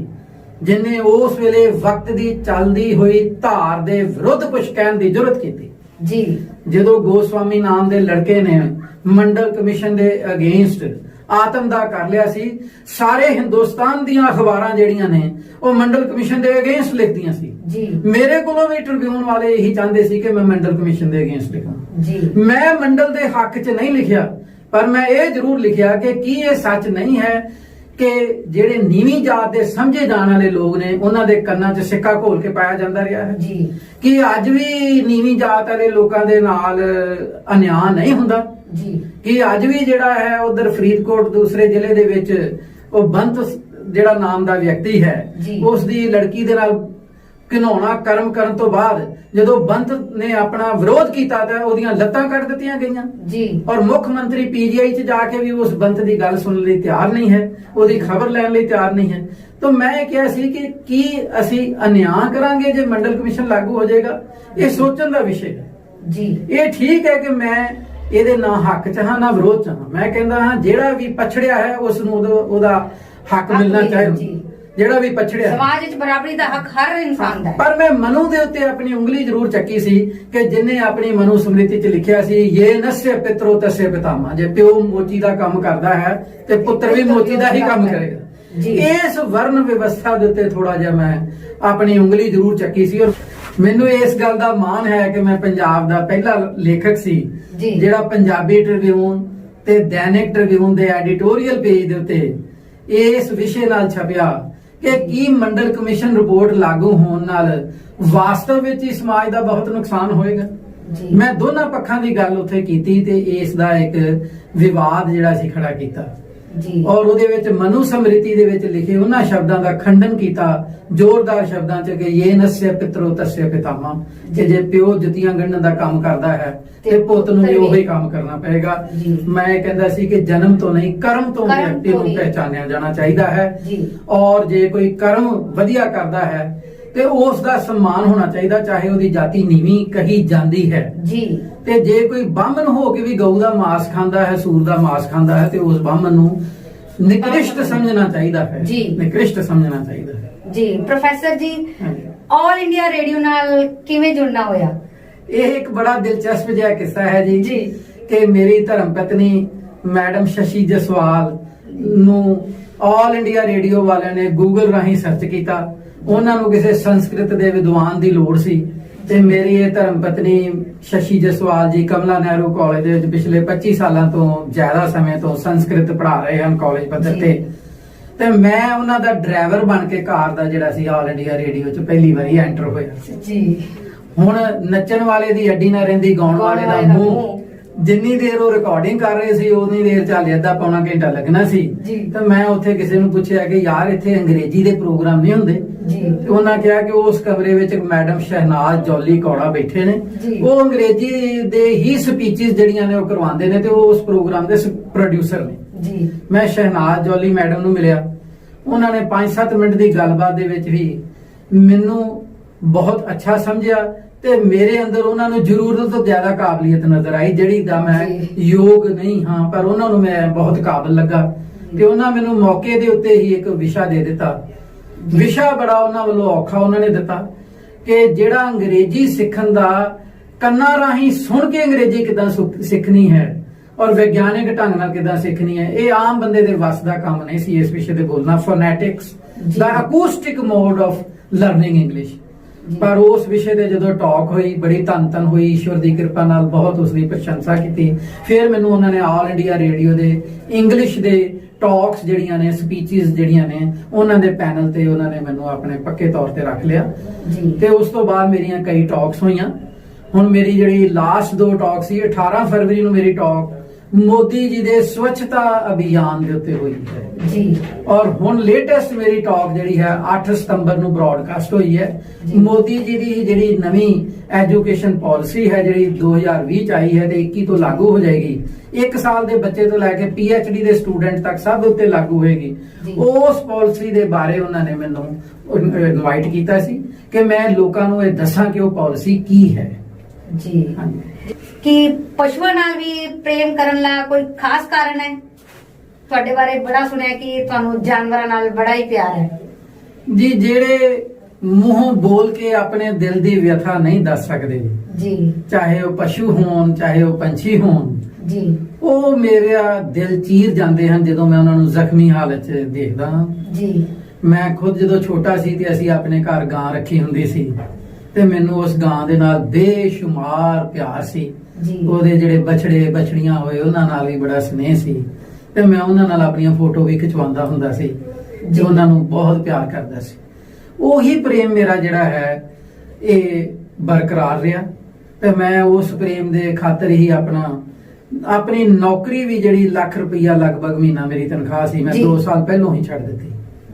ਜਿਨੇ ਉਸ ਵੇਲੇ ਵਕਤ ਦੀ ਚੱਲਦੀ ਹੋਈ ਧਾਰ ਦੇ ਵਿਰੁੱਧ ਕੁਝ ਕਹਿਣ ਦੀ ਜੁਰਤ ਕੀਤੀ। ਜੀ ਜਦੋਂ ਗੋਸਵਾਮੀ ਨਾਮ ਦੇ ਲੜਕੇ ਨੇ ਮੰਡਲ ਕਮਿਸ਼ਨ ਦੇ ਅਗੇਂਸਟ ਆਤਮਦਾਹ ਕਰ ਲਿਆ ਸੀ, ਸਾਰੇ ਹਿੰਦੁਸਤਾਨ ਦੀਆਂ ਅਖਬਾਰਾਂ ਜਿਹੜੀਆਂ ਨੇ ਉਹ ਮੰਡਲ ਕਮਿਸ਼ਨ ਦੇ ਅਗੇਂਸਟ ਲਿਖਦੀਆਂ ਸੀ। ਜੀ ਮੇਰੇ ਕੋਲੋਂ ਵੀ ਟ੍ਰਿਬਿਊਨ ਵਾਲੇ ਇਹੀ ਚਾਹੁੰਦੇ ਸੀ ਕਿ ਮੈਂ ਮੰਡਲ ਕਮਿਸ਼ਨ ਦੇ ਅਗੇਂਸਟ ਲਿਖਾਂ। ਜੀ ਮੈਂ ਮੰਡਲ ਦੇ ਹੱਕ 'ਚ ਨਹੀਂ ਲਿਖਿਆ, ਪਰ ਮੈਂ ਇਹ ਜ਼ਰੂਰ ਲਿਖਿਆ ਕਿ ਕੀ ਇਹ ਸੱਚ ਨਹੀਂ ਹੈ ਕਿ ਜਿਹੜੇ ਨੀਵੀਂ ਜਾਤ ਦੇ ਸਮਝੇ ਜਾਣ ਵਾਲੇ ਲੋਕ ਨੇ ਉਹਨਾਂ ਦੇ ਕੰਨਾਂ 'ਚ ਸਿੱਕਾ ਘੋਲ ਕੇ ਪਾਇਆ ਜਾਂਦਾ ਰਿਹਾ ਹੈ। ਜੀ ਕਿ ਅੱਜ ਵੀ ਨੀਵੀਂ ਜਾਤ ਵਾਲੇ ਲੋਕਾਂ ਦੇ ਨਾਲ ਅਨਿਆਂ ਨਹੀਂ ਹੁੰਦਾ। ਜੀ ਕਿ ਅੱਜ ਵੀ ਜਿਹੜਾ ਹੈ ਉਧਰ ਫਰੀਦਕੋਟ ਦੂਸਰੇ ਜ਼ਿਲ੍ਹੇ ਦੇ ਵਿੱਚ ਉਹ ਬੰਤ ਜਿਹੜਾ ਨਾਮ ਦਾ ਵਿਅਕਤੀ ਹੈ, ਜੀ। ਉਸ ਦੀ ਲੜਕੀ ਦੇ ਨਾਲ ਘਿਨਾਉਣਾ ਕਰਮ ਕਰਨ ਤੋਂ ਬਾਅਦ ਜਦੋਂ ਬੰਤ ਨੇ ਆਪਣਾ ਵਿਰੋਧ ਕੀਤਾ ਤਾਂ ਉਹਦੀਆਂ ਲੱਤਾਂ ਕੱਟ ਦਿੱਤੀਆਂ ਗਈਆਂ। ਜੀ ਔਰ ਮੁੱਖ ਮੰਤਰੀ ਪੀਜੀਆਈ 'ਚ ਜਾ ਕੇ ਵੀ ਉਸ ਬੰਤ ਦੀ ਗੱਲ ਸੁਣਨ ਲਈ ਤਿਆਰ ਨਹੀਂ ਹੈ, ਉਹਦੀ ਖਬਰ ਲੈਣ ਲਈ ਤਿਆਰ ਨਹੀਂ ਹੈ। ਤਾਂ ਮੈਂ ਇਹ ਕਿਹਾ ਸੀ ਕਿ ਕੀ ਅਸੀਂ ਅਨਿਆਂ ਕਰਾਂਗੇ ਜੇ ਮੰਡਲ ਕਮਿਸ਼ਨ ਲਾਗੂ ਹੋ ਜਾਏਗਾ? ਇਹ ਸੋਚਣ ਦਾ ਵਿਸ਼ੇ ਹੈ। ਜੀ ਇਹ ਠੀਕ ਹੈ ਕਿ ਮੈਂ ਇਹਦੇ ਨਾ ਹੱਕ 'ਚ ਹਾਂ ਨਾ ਵਿਰੋਧ 'ਚ ਹਾਂ। ਮੈਂ ਕਹਿੰਦਾ ਹਾਂ ਜਿਹੜਾ ਵੀ ਪਛੜਿਆ ਹੈ ਉਸ ਨੂੰ ਉਹਦਾ ਹੱਕ ਮਿਲਣਾ ਚਾਹੀਦਾ। ਜੀ। ਜਿਹੜਾ ਵੀ ਪਛੜਿਆ ਸਮਾਜ ਵਿੱਚ ਬਰਾਬਰੀ ਦਾ ਹੱਕ ਹਰ ਇਨਸਾਨ ਦਾ ਹੈ। ਪਰ ਮੈਂ ਮਨੂ ਦੇ ਉੱਤੇ ਆਪਣੀ ਉਂਗਲੀ ਜ਼ਰੂਰ ਚੱਕੀ ਸੀ ਕਿ ਜਿਨੇ ਆਪਣੀ ਮਨੂ ਸਮ੍ਰਿਤੀ 'ਚ ਲਿਖਿਆ ਸੀ ਇਹ ਨਸਯ ਪਿਤਰੋ ਤਸਯ ਪਿਤਾਮਾ, ਜੇ ਪਿਓ ਮੋਚੀ ਦਾ ਕੰਮ ਕਰਦਾ ਹੈ ਤੇ ਪੁੱਤਰ ਵੀ ਮੋਚੀ ਦਾ ਹੀ ਕੰਮ ਕਰੇਗਾ। ਜੀ। ਇਸ ਵਰਨ ਵਿਵਸਥਾ ਦੇ ਉੱਤੇ ਥੋੜਾ ਜਿਹਾ ਮੈਂ ਆਪਣੀ ਉਂਗਲੀ ਜ਼ਰੂਰ ਚੱਕੀ ਸੀ ਔਰ ਮੈਨੂੰ ਇਸ ਗੱਲ ਦਾ ਮਾਣ ਹੈ ਕਿ ਮੈਂ ਪੰਜਾਬ ਦਾ ਪਹਿਲਾ ਲੇਖਕ ਸੀ ਜੀ। ਜਿਹੜਾ ਪੰਜਾਬੀ ਟ੍ਰਿਬਿਊਨ ਤੇ ਦੈਨਿਕ ਟ੍ਰਿਬਿਊਨ ਦੇ ਐਡੀਟੋਰੀਅਲ ਪੇਜ ਦੇ ਉੱਤੇ ਇਸ ਵਿਸ਼ੇ ਨਾਲ ਛਪਿਆ ਕਿ ਕੀ ਮੰਡਲ ਕਮਿਸ਼ਨ ਰਿਪੋਰਟ ਲਾਗੂ ਹੋਣ ਨਾਲ ਵਾਸਤਵ ਵਿੱਚ ਹੀ ਸਮਾਜ ਦਾ ਬਹੁਤ ਨੁਕਸਾਨ ਹੋਏਗਾ। ਜੀ। ਮੈਂ ਦੋਨਾਂ ਪੱਖਾਂ ਦੀ ਗੱਲ ਉੱਥੇ ਕੀਤੀ ਤੇ ਇਸ ਦਾ ਇੱਕ ਵਿਵਾਦ ਜਿਹੜਾ ਸੀ ਖੜਾ ਕੀਤਾ। ਜੀ। ਔਰ ਉਹਦੇ ਵਿੱਚ ਮਨੂ ਸਮ੍ਰਿਤੀ ਦੇ ਵਿੱਚ ਲਿਖੇ ਉਹਨਾਂ ਸ਼ਬਦਾਂ ਦਾ ਖੰਡਨ ਕੀਤਾ ਜ਼ੋਰਦਾਰ ਸ਼ਬਦਾਂ 'ਚ ਕਿ ਇਹ ਨਸਯ ਪਿਤਰੋ ਤਸਯ ਪਿਤਾਮਾ, ਕਿ ਜੇ ਪਿਓ ਜੁੱਤੀਆਂ ਗੰਢਣ ਦਾ ਕੰਮ ਕਰਦਾ ਹੈ ਤੇ ਪੁੱਤ ਨੂੰ ਵੀ ਉਹੀ ਕੰਮ ਕਰਨਾ ਪਏਗਾ। ਜੀ। ਮੈਂ ਇਹ ਕਹਿੰਦਾ ਸੀ ਕਿ ਜਨਮ ਤੋਂ ਨਹੀਂ ਕਰਮ ਤੋਂ ਕਰਮ ਵਿਅਕਤੀ ਤੋਂ ਨੂੰ ਹੀ। ਪਹਿਚਾਨਿਆ ਜਾਣਾ ਚਾਹੀਦਾ ਹੈ। ਜੀ। ਔਰ ਜੇ ਕੋਈ ਕਰਮ ਵਧੀਆ ਕਰਦਾ ਹੈ ਤੇ ਉਸ ਦਾ ਸਨਮਾਨ ਹੋਣਾ ਚਾਹੀਦਾ, ਚਾਹੇ ਉਹਦੀ ਜਾਤੀ ਨੀਵੀਂ ਕਹੀ ਜਾਂਦੀ ਹੈ। ਜੀ। ਤੇ ਜੇ ਕੋਈ ਬਾਹਮਣ ਹੋ ਕੇ ਵੀ ਗਊ ਦਾ ਮਾਸ ਖਾਂਦਾ ਹੈ, ਸੂਰ ਦਾ ਮਾਸ ਖਾਂਦਾ ਹੈ, ਤੇ ਉਸ ਬਾਹਮਣ ਨੂੰ ਨਿਕ੍ਰਿਸ਼ਟ ਸਮਝਣਾ ਚਾਹੀਦਾ ਹੈ। ਜੀ। ਨਿਕ੍ਰਿਸ਼ਟ ਸਮਝਣਾ ਚਾਹੀਦਾ ਹੈ। ਜੀ ਪ੍ਰੋਫੈਸਰ ਜੀ, ਹਾਂਜੀ। ਆਲ ਇੰਡੀਆ ਰੇਡੀਓ ਨਾਲ ਕਿਵੇਂ ਜੁੜਨਾ ਹੋਇਆ? ਇਹ ਇੱਕ ਬੜਾ ਦਿਲਚਸਪ ਜਿਹਾ ਕਿੱਸਾ ਹੈ ਜੀ। ਜੀ। ਕਿ ਮੇਰੀ ਧਰਮ ਪਤਨੀ ਮੈਡਮ ਸ਼ਸ਼ੀ ਜਸਵਾਲ ਨੂੰ ਆਲ ਇੰਡੀਆ ਰੇਡੀਓ ਵਾਲਿਆਂ ਨੇ ਗੂਗਲ ਰਾਹੀਂ ਸਰਚ ਕੀਤਾ। ਉਹਨਾਂ ਨੂੰ ਕਿਸੇ ਸੰਸਕ੍ਰਿਤ ਦੇ ਵਿਦਵਾਨ ਦੀ ਲੋੜ ਸੀ ਤੇ ਮੇਰੀ ਇਹ ਧਰਮ ਪਤਨੀ ਸ਼ਸ਼ੀ ਜਸਵਾਲ ਜੀ ਕਮਲਾ ਨਹਿਰੂ ਕਾਲਜ ਦੇ ਵਿੱਚ ਪਿਛਲੇ 25 ਸਾਲਾਂ ਤੋਂ ਜ਼ਿਆਦਾ ਸਮੇਂ ਤੋਂ ਸੰਸਕ੍ਰਿਤ ਪੜ੍ਹਾ ਰਹੇ ਹਨ ਕਾਲਜ ਪੱਧਰ ਤੇ ਮੈਂ ਉਹਨਾਂ ਦਾ ਡਰਾਈਵਰ ਬਣ ਕੇ ਕਾਰ ਦਾ ਜਿਹੜਾ ਸੀ ਆਲ ਇੰਡੀਆ ਰੇਡੀਓ 'ਚ ਪਹਿਲੀ ਵਾਰੀ ਐਂਟਰ ਹੋਇਆ ਸੀ। ਜੀ। ਹੁਣ ਨੱਚਣ ਵਾਲੇ ਦੀ ਅੱਡੀ ਨਾ ਰਹਿੰਦੀ, ਗਾਉਣ ਵਾਲੇ ਦਾ ਮੂੰਹ। ਜਿੰਨੀ ਦੇਰ ਉਹ ਰਿਕਾਰਡਿੰਗ ਕਰ ਰਹੇ ਸੀ ਉਨੀ ਦੇਰ ਚੱਲ ਅੱਧਾ ਪੌਣਾ ਘੰਟਾ ਲੱਗਣਾ ਸੀ। ਤਾਂ ਮੈਂ ਉੱਥੇ ਕਿਸੇ ਨੂੰ ਪੁੱਛਿਆ ਕਿ ਯਾਰ ਇੱਥੇ ਅੰਗਰੇਜ਼ੀ ਦੇ ਪ੍ਰੋਗਰਾਮ ਨਹੀਂ ਹੁੰਦੇ? ਤੇ ਉਹਨਾਂ ਕਿਹਾ ਕਿ ਉਸ ਕਮਰੇ ਵਿੱਚ ਮੈਡਮ ਸ਼ਹਿਨਾਜ਼ ਜੌਲੀ ਕੌੜਾ ਬੈਠੇ ਨੇ, ਉਹ ਅੰਗਰੇਜ਼ੀ ਦੇ ਹੀ ਸਪੀਚਸ ਜਿਹੜੀਆਂ ਨੇ ਉਹ ਕਰਵਾਉਂਦੇ ਨੇ ਤੇ ਉਹ ਉਸ ਪ੍ਰੋਗਰਾਮ ਦੇ ਪ੍ਰੋਡਿਊਸਰ ਨੇ। ਮੈਂ ਸ਼ਹਿਨਾਜ਼ ਜੌਲੀ ਮੈਡਮ ਨੂੰ ਮਿਲਿਆ। ਉਹਨਾਂ ਨੇ 5-7 ਮਿੰਟ ਦੀ ਗੱਲਬਾਤ ਦੇ ਵਿੱਚ ਵੀ ਮੈਨੂੰ ਬਹੁਤ ਅੱਛਾ ਸਮਝਿਆ ਤੇ ਮੇਰੇ ਅੰਦਰ ਉਹਨਾਂ ਨੂੰ ਜ਼ਰੂਰਤ ਤੋਂ ਜ਼ਿਆਦਾ ਕਾਬਲੀਅਤ ਨਜ਼ਰ ਆਈ, ਜਿਹੜੀ ਦਾ ਮੈਂ ਯੋਗ ਨਹੀਂ ਹਾਂ, ਪਰ ਉਹਨਾਂ ਨੂੰ ਮੈਂ ਬਹੁਤ ਕਾਬਲ ਲੱਗਾ। ਤੇ ਉਹਨਾਂ ਮੈਨੂੰ ਮੌਕੇ ਦੇ ਉੱਤੇ ਹੀ ਇੱਕ ਵਿਸ਼ਾ ਦੇ ਦਿੱਤਾ। ਵਿਸ਼ਾ ਬੜਾ ਉਹਨਾਂ ਵੱਲੋਂ ਔਖਾ ਉਹਨਾਂ ਨੇ ਦਿੱਤਾ ਕਿ ਜਿਹੜਾ ਅੰਗਰੇਜ਼ੀ ਸਿੱਖਣ ਦਾ ਕੰਨਾਂ ਰਾਹੀਂ ਸੁਣ ਕੇ ਅੰਗਰੇਜ਼ੀ ਕਿੱਦਾਂ ਸਿੱਖਣੀ ਹੈ ਔਰ ਵਿਗਿਆਨਿਕ ਢੰਗ ਨਾਲ ਕਿੱਦਾਂ ਸਿੱਖਣੀ ਹੈ, ਇਹ ਆਮ ਬੰਦੇ ਦੇ ਵੱਸ ਦਾ ਕੰਮ ਨਹੀਂ ਸੀ। ਇਸ ਵਿਸ਼ੇ ਤੇ ਬੋਲਣਾ ਫੋਨੈਟਿਕਸ ਦਾ ਅਕੂਸਟਿਕ ਮੋਡ ਆਫ ਲਰਨਿੰਗ ਇੰਗਲਿਸ਼। ਪਰ ਉਸ ਵਿਸ਼ੇ ਤੇ ਜਦੋਂ ਟਾਕ ਹੋਈ, ਬੜੀ ਧੰਨ ਹੋਈ, ਈਸ਼ਵਰ ਦੀ ਕਿਰਪਾ ਨਾਲ ਬਹੁਤ ਉਸ ਦੀ ਪ੍ਰਸ਼ੰਸਾ ਕੀਤੀ। ਫਿਰ ਮੈਨੂੰ ਉਹਨਾਂ ਨੇ ਆਲ ਇੰਡੀਆ ਰੇਡੀਓ ਦੇ ਇੰਗਲਿਸ਼ ਦੇ ਟਾਕਸ ਜਿਹੜੀਆਂ ਨੇ, ਸਪੀਚਸ ਜਿਹੜੀਆਂ ਨੇ, ਉਹਨਾਂ ਦੇ ਪੈਨਲ ਤੇ ਉਹਨਾਂ ਨੇ ਮੈਨੂੰ ਆਪਣੇ ਪੱਕੇ ਤੌਰ ਤੇ ਰੱਖ ਲਿਆ। ਤੇ ਉਸ ਤੋਂ ਬਾਅਦ ਮੇਰੀਆਂ ਕਈ ਟਾਕਸ ਹੋਈਆਂ। ਹੁਣ ਮੇਰੀ ਜਿਹੜੀ ਲਾਸਟ 2 ਟਾਕ ਸੀ, 18 ਫਰਵਰੀ ਨੂੰ ਮੇਰੀ ਟਾਕ ਮੋਦੀ ਜੀ ਦੇ ਸਵੱਛਤਾ ਅਭਿਆਨ ਦੇ ਉੱਤੇ ਹੋਈ ਹੈ ਜੀ। ਔਰ ਹੁਣ ਲੇਟੈਸਟ ਮੇਰੀ ਟਾਕ ਜਿਹੜੀ ਹੈ 8 ਸਤੰਬਰ ਨੂੰ ਬ੍ਰੌਡਕਾਸਟ ਹੋਈ ਹੈ। ਮੋਦੀ ਜੀ ਦੀ ਜਿਹੜੀ ਨਵੀਂ ਐਜੂਕੇਸ਼ਨ ਪਾਲਿਸੀ ਹੈ, ਜਿਹੜੀ 2020 ਚ ਆਈ ਹੈ ਤੇ 21 ਤੋਂ ਲਾਗੂ ਹੋ ਜਾਏਗੀ, 1 ਸਾਲ ਦੇ ਬੱਚੇ ਤੋਂ ਲੈ ਕੇ PhD ਦੇ ਸਟੂਡੈਂਟ ਤੱਕ ਸਭ ਉੱਤੇ ਲਾਗੂ ਹੋਏਗੀ। ਉਸ ਪਾਲਿਸੀ ਦੇ ਬਾਰੇ ਉਹਨਾਂ ਨੇ ਮੈਨੂੰ ਇਨਵਾਈਟ ਕੀਤਾ ਸੀ ਕਿ ਮੈਂ ਲੋਕਾਂ ਨੂੰ ਇਹ ਦੱਸਾਂ ਕਿ ਉਹ ਪਾਲਿਸੀ ਕੀ ਹੈ ਜੀ। ਕਿ ਪਸ਼ੂਆਂ ਨਾਲ ਵੀ ਪ੍ਰੇਮ ਕਰਨ ਦਾ ਕੋਈ ਖਾਸ ਕਾਰਨ ਹੈ? ਤੁਹਾਡੇ ਬਾਰੇ ਬੜਾ ਸੁਣਿਆ ਕਿ ਤੁਹਾਨੂੰ ਜਾਨਵਰਾਂ ਨਾਲ ਬੜਾ ਹੀ ਪਿਆਰ ਹੈ ਜੀ। ਜਿਹੜੇ ਮੂੰਹੋਂ ਬੋਲ ਕੇ ਆਪਣੇ ਦਿਲ ਦੀ ਵਿਅਥਾ ਨਹੀਂ ਦੱਸ ਸਕਦੇ ਜੀ, ਚਾਹੇ ਉਹ ਪਸ਼ੂ ਹੋਣ ਚਾਹੇ ਉਹ ਪੰਛੀ ਹੋਣ ਜੀ, ਉਹ ਮੇਰਾ ਦਿਲ ਚੀਰ ਜਾਂਦੇ ਹਨ ਜਦੋਂ ਮੈਂ ਉਹਨਾਂ ਨੂੰ ਜ਼ਖਮੀ ਹਾਲਤ 'ਚ ਦੇਖਦਾ ਹਾਂ ਜੀ। ਮੈਂ ਖੁਦ ਜਦੋਂ ਛੋਟਾ ਸੀ ਤੇ ਅਸੀਂ ਆਪਣੇ ਘਰ ਗਾਂ ਰੱਖੀ ਹੁੰਦੀ ਸੀ ਤੇ ਮੈਨੂੰ ਉਸ ਗਾਂ ਦੇ ਨਾਲ ਬੇਸ਼ੁਮਾਰ ਪਿਆਰ ਸੀ। ਉਹਦੇ ਜਿਹੜੇ ਬਛੜੇ ਬਛੜੀਆਂ ਹੋਏ ਉਹਨਾਂ ਨਾਲ ਵੀ ਬੜਾ ਸਨੇਹ ਸੀ ਤੇ ਮੈਂ ਉਹਨਾਂ ਨਾਲ ਆਪਣੀਆਂ ਫੋਟੋ ਵੀ ਖਿਚਵਾਉਂਦਾ ਹੁੰਦਾ ਸੀ ਤੇ ਉਹਨਾਂ ਨੂੰ ਬਹੁਤ ਪਿਆਰ ਕਰਦਾ ਸੀ। ਉਹੀ ਪ੍ਰੇਮ ਮੇਰਾ ਜਿਹੜਾ ਹੈ ਇਹ ਬਰਕਰਾਰ ਰਿਹਾ ਤੇ ਮੈਂ ਉਸ ਪ੍ਰੇਮ ਦੇ ਖਾਤਰ ਹੀ ਆਪਣੀ ਨੌਕਰੀ ਵੀ ਜਿਹੜੀ ਲੱਖ ਰੁਪਈਆ ਲਗਭਗ ਮਹੀਨਾ ਮੇਰੀ ਤਨਖਾਹ ਸੀ, ਮੈਂ 2 ਸਾਲ ਪਹਿਲਾਂ ਹੀ ਛੱਡ ਦਿੱਤੀ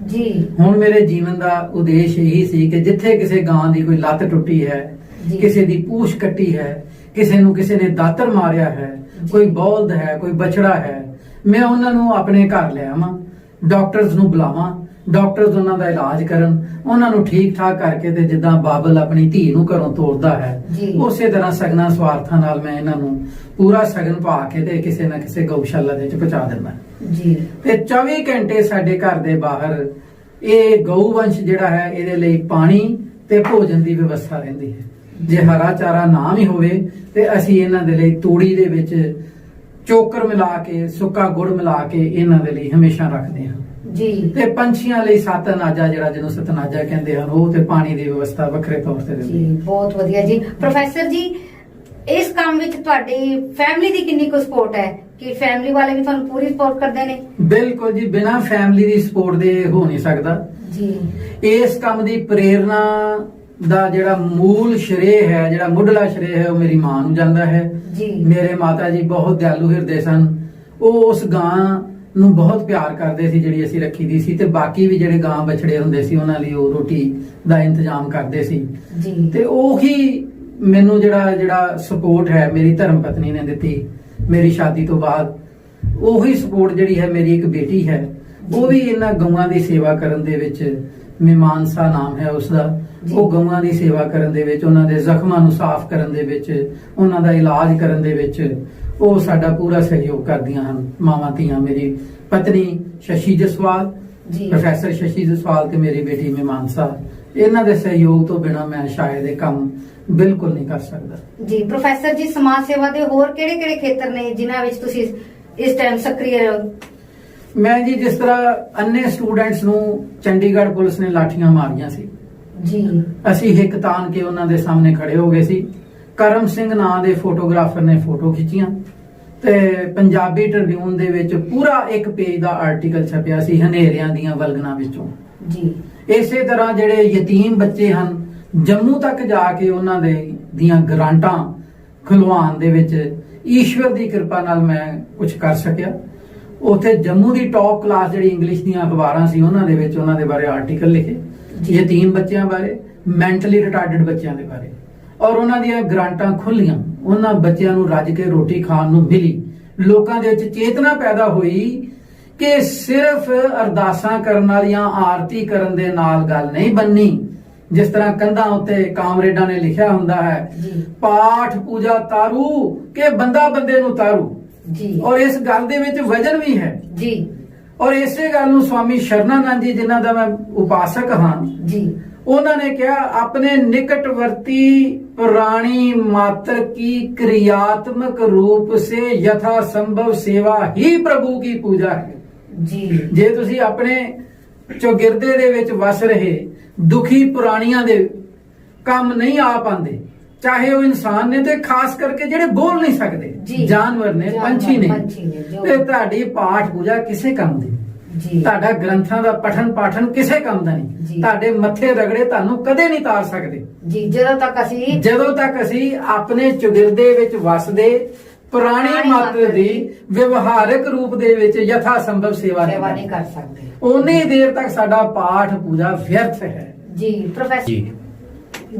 ਜੀ। ਹੁਣ ਮੇਰੇ ਜੀਵਨ ਦਾ ਉਦੇਸ਼ ਇਹੀ ਸੀ ਕਿ ਜਿੱਥੇ ਕਿਸੇ ਗਾਂ ਦੀ ਕੋਈ ਲੱਤ ਟੁੱਟੀ ਹੈ, ਕਿਸੇ ਦੀ ਪੂਛ ਕੱਟੀ ਹੈ, ਕਿਸੇ ਨੂੰ ਕਿਸੇ ਨੇ ਦਾਤਰ ਮਾਰਿਆ ਹੈ, ਕੋਈ ਬੌਲਦ ਹੈ, ਕੋਈ ਬਛੜਾ ਹੈ, ਮੈਂ ਉਹਨਾਂ ਨੂੰ ਆਪਣੇ ਘਰ ਲੈ ਆਵਾਂ, ਡਾਕਟਰਸ ਨੂੰ ਬੁਲਾਵਾਂ, ਡਾਕਟਰਸ ਉਹਨਾਂ ਦਾ ਇਲਾਜ ਕਰਨ, ਉਹਨਾਂ ਨੂੰ ਠੀਕ ਠਾਕ ਕਰਕੇ ਤੇ ਜਿੱਦਾਂ ਬਾਬਲ ਆਪਣੀ ਧੀ ਨੂੰ ਘਰੋਂ ਤੋਰਦਾ ਹੈ ਉਸੇ ਤਰ੍ਹਾਂ ਸਗਨਾ ਸਵਾਰਥਾਂ ਨਾਲ ਮੈਂ ਇਹਨਾਂ ਨੂੰ ਪੂਰਾ ਸਗਨ ਪਾ ਕੇ ਤੇ ਕਿਸੇ ਨਾ ਕਿਸੇ ਗਊਸ਼ਾਲਾ ਦੇ ਵਿੱਚ ਪਹੁੰਚਾ ਦਿੰਦਾ ਜੀ। ਤੇ 24 ਘੰਟੇ ਸਾਡੇ ਘਰ ਦੇ ਬਾਹਰ ਇਹ ਗਊ ਵੰਸ਼ ਜਿਹੜਾ ਹੈ ਇਹਦੇ ਲਈ ਪਾਣੀ ਤੇ ਭੋਜਨ ਦੀ ਵਿਵਸਥਾ ਰਹਿੰਦੀ ਹੈ। ਜੇ ਹਰਾ ਚਾਰਾ ਨਾ ਵੀ ਹੋਵੇ ਤੇ ਅਸੀਂ ਇਹਨਾਂ ਦੇ ਲਈ ਤੂੜੀ ਦੇ ਵਿੱਚ ਚੋਕਰ ਮਿਲਾ ਕੇ, ਸੁੱਕਾ ਗੁੜ ਮਿਲਾ ਕੇ ਇਹਨਾਂ ਦੇ ਲਈ ਹਮੇਸ਼ਾ ਰੱਖਦੇ ਹਾਂ ਜੀ। ਤੇ ਪੰਛੀਆਂ ਲਈ ਸੱਤ ਅਨਾਜਾ, ਜਿਹੜਾ ਜਿਹਨੂੰ ਸਤਨਾਜਾ ਕਹਿੰਦੇ ਹਨ, ਉਹ ਤੇ ਪਾਣੀ ਦੀ ਵਿਵਸਥਾ ਵੱਖਰੇ ਤੌਰ ਤੇ ਦਿੰਦੇ। ਬਹੁਤ ਵਧੀਆ ਜੀ। ਪ੍ਰੋਫੈਸਰ ਜੀ, ਇਸ ਕੰਮ ਵਿੱਚ ਤੁਹਾਡੀ ਫੈਮਿਲੀ ਦੀ ਕਿੰਨੀ ਕੁ ਸਪੋਰਟ ਹੈ ਕਿ ਫੈਮਿਲੀ ਵਾਲੇ ਵੀ ਤੁਹਾਨੂੰ ਪੂਰੀ ਸਪੋਰਟ ਕਰਦੇ ਨੇ? ਬਿਲਕੁਲ ਜੀ, ਬਿਨਾਂ ਫੈਮਿਲੀ ਦੀ ਸਪੋਰਟ ਦੇ ਹੋ ਨਹੀਂ ਸਕਦਾ ਜੀ। ਇਸ ਕੰਮ ਦੀ ਪ੍ਰੇਰਣਾ ਦਾ ਜਿਹੜਾ ਮੂਲ ਸ਼੍ਰੇ ਹੈ, ਜਿਹੜਾ ਮੁੱਢਲਾ ਸ਼੍ਰੇ ਹੈ, ਉਹ ਮੇਰੀ ਮਾਂ ਨੂੰ ਜਾਂਦਾ ਹੈ ਜੀ। ਮੇਰੇ ਮਾਤਾ ਜੀ ਬਹੁਤ ਦਿਆਲੂ ਹਿਰਦੇ ਸਨ। ਉਹ ਉਸ ਗਾਂ ਨੂੰ ਬਹੁਤ ਪਿਆਰ ਕਰਦੇ ਸੀ, ਜਿਹੜੀ ਅਸੀਂ ਰੱਖੀ ਦੀ ਸੀ, ਤੇ ਬਾਕੀ ਵੀ ਜਿਹੜੇ ਗਾਂ ਬਛੜੇ ਹੁੰਦੇ ਸੀ ਉਹਨਾਂ ਲਈ ਉਹ ਰੋਟੀ ਦਾ ਇੰਤਜ਼ਾਮ ਕਰਦੇ ਸੀ ਜੀ। ਤੇ ਉਹੀ ਮੈਨੂੰ ਜਿਹੜਾ ਸਪੋਰਟ ਹੈ ਮੇਰੀ ਧਰਮ ਪਤਨੀ ਨੇ ਦਿੱਤੀ ਮੇਰੀ ਸ਼ਾਦੀ ਤੋਂ ਬਾਅਦ। ਉਹੀ ਸਪੋਰਟ ਜਿਹੜੀ ਹੈ, ਮੇਰੀ ਇੱਕ ਬੇਟੀ ਹੈ, ਉਹ ਵੀ ਇਹਨਾਂ ਗਊਆਂ ਦੀ ਸੇਵਾ ਕਰਨ ਦੇ ਵਿੱਚ, ਮੀਮਾਂਸਾ ਨਾਮ ਹੈ ਉਸਦਾ, ਉਹ ਗਊਆਂ ਦੀ ਸੇਵਾ ਕਰਨ ਦੇ ਵਿੱਚ, ਉਹਨਾਂ ਦੇ ਜ਼ਖਮਾਂ ਨੂੰ ਸਾਫ਼ ਕਰਨ ਦੇ ਵਿੱਚ, ਉਹਨਾਂ ਦਾ ਇਲਾਜ ਕਰਨ ਦੇ ਵਿੱਚ ਉਹ ਸਾਡਾ ਪੂਰਾ ਸਹਿਯੋਗ ਕਰਦੀਆਂ ਹਨ ਮਾਵਾਂ ਧੀਆਂ। ਮੇਰੀ ਪਤਨੀ ਸ਼ਸ਼ੀ ਜਸਵਾਲ, ਪ੍ਰੋਫੈਸਰ ਸ਼ਸ਼ੀ ਜਸਵਾਲ ਤੇ ਮੇਰੀ ਬੇਟੀ ਮੀਮਾਂਸਾ, ਇਹਨਾਂ ਦੇ ਸਹਿਯੋਗ ਤੋਂ ਬਿਨਾਂ ਮੈਂ ਸ਼ਾਇਦ ਇਹ ਕੰਮ ਬਿਲਕੁਲ ਨਹੀਂ ਕਰ ਸਕਦਾ ਜੀ। ਪ੍ਰੋਫੈਸਰ ਜੀ, ਸਮਾਜ ਸੇਵਾ ਦੇ ਹੋਰ ਕਿਹੜੇ-ਕਿਹੜੇ ਖੇਤਰ ਨੇ ਜਿਨ੍ਹਾਂ ਵਿੱਚ ਤੁਸੀਂ ਇਸ ਟਾਈਮ ਸਕਰੀਏ ਹੋ? ਮੈਂ ਜੀ, ਜਿਸ ਤਰ੍ਹਾਂ ਅੰਨੇ ਸਟੂਡੈਂਟਸ ਨੂੰ ਚੰਡੀਗੜ੍ਹ ਪੁਲਿਸ ਨੇ ਲਾਠੀਆਂ ਮਾਰੀਆਂ ਸੀ ਜੀ, ਅਸੀਂ ਹਿੱਕ ਤਾਣ ਕੇ ਉਹਨਾਂ ਦੇ ਸਾਹਮਣੇ ਖੜੇ ਹੋ ਗਏ ਸੀ। ਕਰਮ ਸਿੰਘ ਨਾਂ ਦੇ ਫੋਟੋਗ੍ਰਾਫਰ ਨੇ ਫੋਟੋ ਖਿੱਚੀਆਂ ਤੇ ਪੰਜਾਬੀ ਟ੍ਰਿਬਿਊਨ ਦੇ ਵਿੱਚ ਪੂਰਾ ਇੱਕ ਪੇਜ ਦਾ ਆਰਟੀਕਲ ਛਪਿਆ ਸੀ ਹਨੇਰਿਆਂ ਦੀਆਂ ਵਲਗਣਾ ਵਿੱਚੋਂ ਜੀ। ਇਸੇ ਤਰ੍ਹਾਂ ਜਿਹੜੇ ਯਤੀਮ ਬੱਚੇ ਹਨ, ਜੰਮੂ ਤੱਕ ਜਾ ਕੇ ਉਹਨਾਂ ਦੀਆਂ ਗ੍ਰਾਂਟਾਂ ਖੁਲਵਾਉਣ ਦੇ ਵਿੱਚ ਈਸ਼ਵਰ ਦੀ ਕਿਰਪਾ ਨਾਲ ਮੈਂ ਕੁਝ ਕਰ ਸਕਿਆ। ਉੱਥੇ ਜੰਮੂ ਦੀ ਟੌਪ ਕਲਾਸ ਜਿਹੜੀ ਇੰਗਲਿਸ਼ ਦੀਆਂ ਅਖਬਾਰਾਂ ਸੀ ਉਹਨਾਂ ਦੇ ਵਿੱਚ ਉਹਨਾਂ ਦੇ ਬਾਰੇ ਆਰਟੀਕਲ ਲਿਖੇ, ਯਤੀਮ ਬੱਚਿਆਂ ਬਾਰੇ, ਮੈਂਟਲੀ ਰਿਟਾਰਡਡ ਬੱਚਿਆਂ ਦੇ ਬਾਰੇ, ਔਰ ਉਹਨਾਂ ਦੀਆਂ ਗ੍ਰਾਂਟਾਂ ਖੁੱਲੀਆਂ। ਉਹਨਾਂ ਬੱਚਿਆਂ ਨੂੰ ਰੱਜ ਕੇ ਰੋਟੀ ਖਾਣ ਨੂੰ ਮਿਲੀ। ਲੋਕਾਂ ਦੇ ਵਿੱਚ ਚੇਤਨਾ ਪੈਦਾ ਹੋਈ ਕਿ ਸਿਰਫ ਅਰਦਾਸਾਂ ਕਰਨ ਨਾਲ ਜਾਂ ਆਰਤੀ ਕਰਨ ਦੇ ਨਾਲ ਗੱਲ ਨਹੀਂ ਬਣਨੀ। ਜਿਸ ਤਰ੍ਹਾਂ ਕੰਧਾਂ ਉੱਤੇ ਕਾਮਰੇਡਾਂ ਨੇ ਲਿਖਿਆ ਹੁੰਦਾ ਹੈ, ਪਾਠ ਪੂਜਾ ਤਾਰੂ ਕਿ ਬੰਦਾ ਬੰਦੇ ਨੂੰ ਤਾਰੂ ਜੀ। ਔਰ ਇਸ ਗੱਲ ਦੇ ਵਿੱਚ ਵਜਨ ਵੀ ਹੈ ਜੀ। ਔਰ ਇਸੇ ਗੱਲ ਨੂੰ ਸਵਾਮੀ ਸ਼ਰਨਾਨੰਦ ਜੀ, ਜਿਨ੍ਹਾਂ ਦਾ ਮੈਂ ਉਪਾਸਕ ਹਾਂ ਜੀ, ਉਹਨਾਂ ਨੇ ਕਿਹਾ, ਆਪਣੇ ਨਿਕਟਵਰਤੀ प्राणी मात्र की क्रियात्मक रूप से यथा संभव सेवा ही प्रभु की पूजा है जी। जे तुसी अपने चौगिरदे दे विच वस रहे दुखी पुराणियां दे काम नहीं आ पांदे, चाहे वो इंसान ने ते खास करके जेड़े बोल नहीं सकते, जानवर ने, पंछी ने, ते तुहाडी पाठ पूजा किसे काम दी जी। ਤੁਹਾਡਾ ਗ੍ਰੰਥਾਂ ਦਾ ਪਠਨ ਪਾਠਨ ਕਿਸੇ ਕੰਮ ਦਾ ਨਹੀਂ। ਤੁਹਾਡੇ ਮੱਥੇ ਰਗੜੇ ਤੁਹਾਨੂੰ ਕਦੇ ਨਹੀਂ ਤਾਰ ਸਕਦੇ ਜੀ। ਜਦੋਂ ਤੱਕ ਅਸੀਂ ਆਪਣੇ ਚੁਗਿਰਦੇ ਵਿੱਚ ਵਸਦੇ ਪੁਰਾਣੀ ਮਾਤਰ ਦੀ ਵਿਵਹਾਰਿਕ ਰੂਪ ਦੇ ਵਿੱਚ ਯਥਾ ਸੰਭਵ ਸੇਵਾ ਨਹੀਂ ਕਰ ਸਕਦੇ, ਉਨੀ ਦੇਰ ਤੱਕ ਸਾਡਾ ਪਾਠ ਪੂਜਾ ਵਿਅਰਥ ਹੈ ਜੀ। ਪ੍ਰੋਫੈਸਰ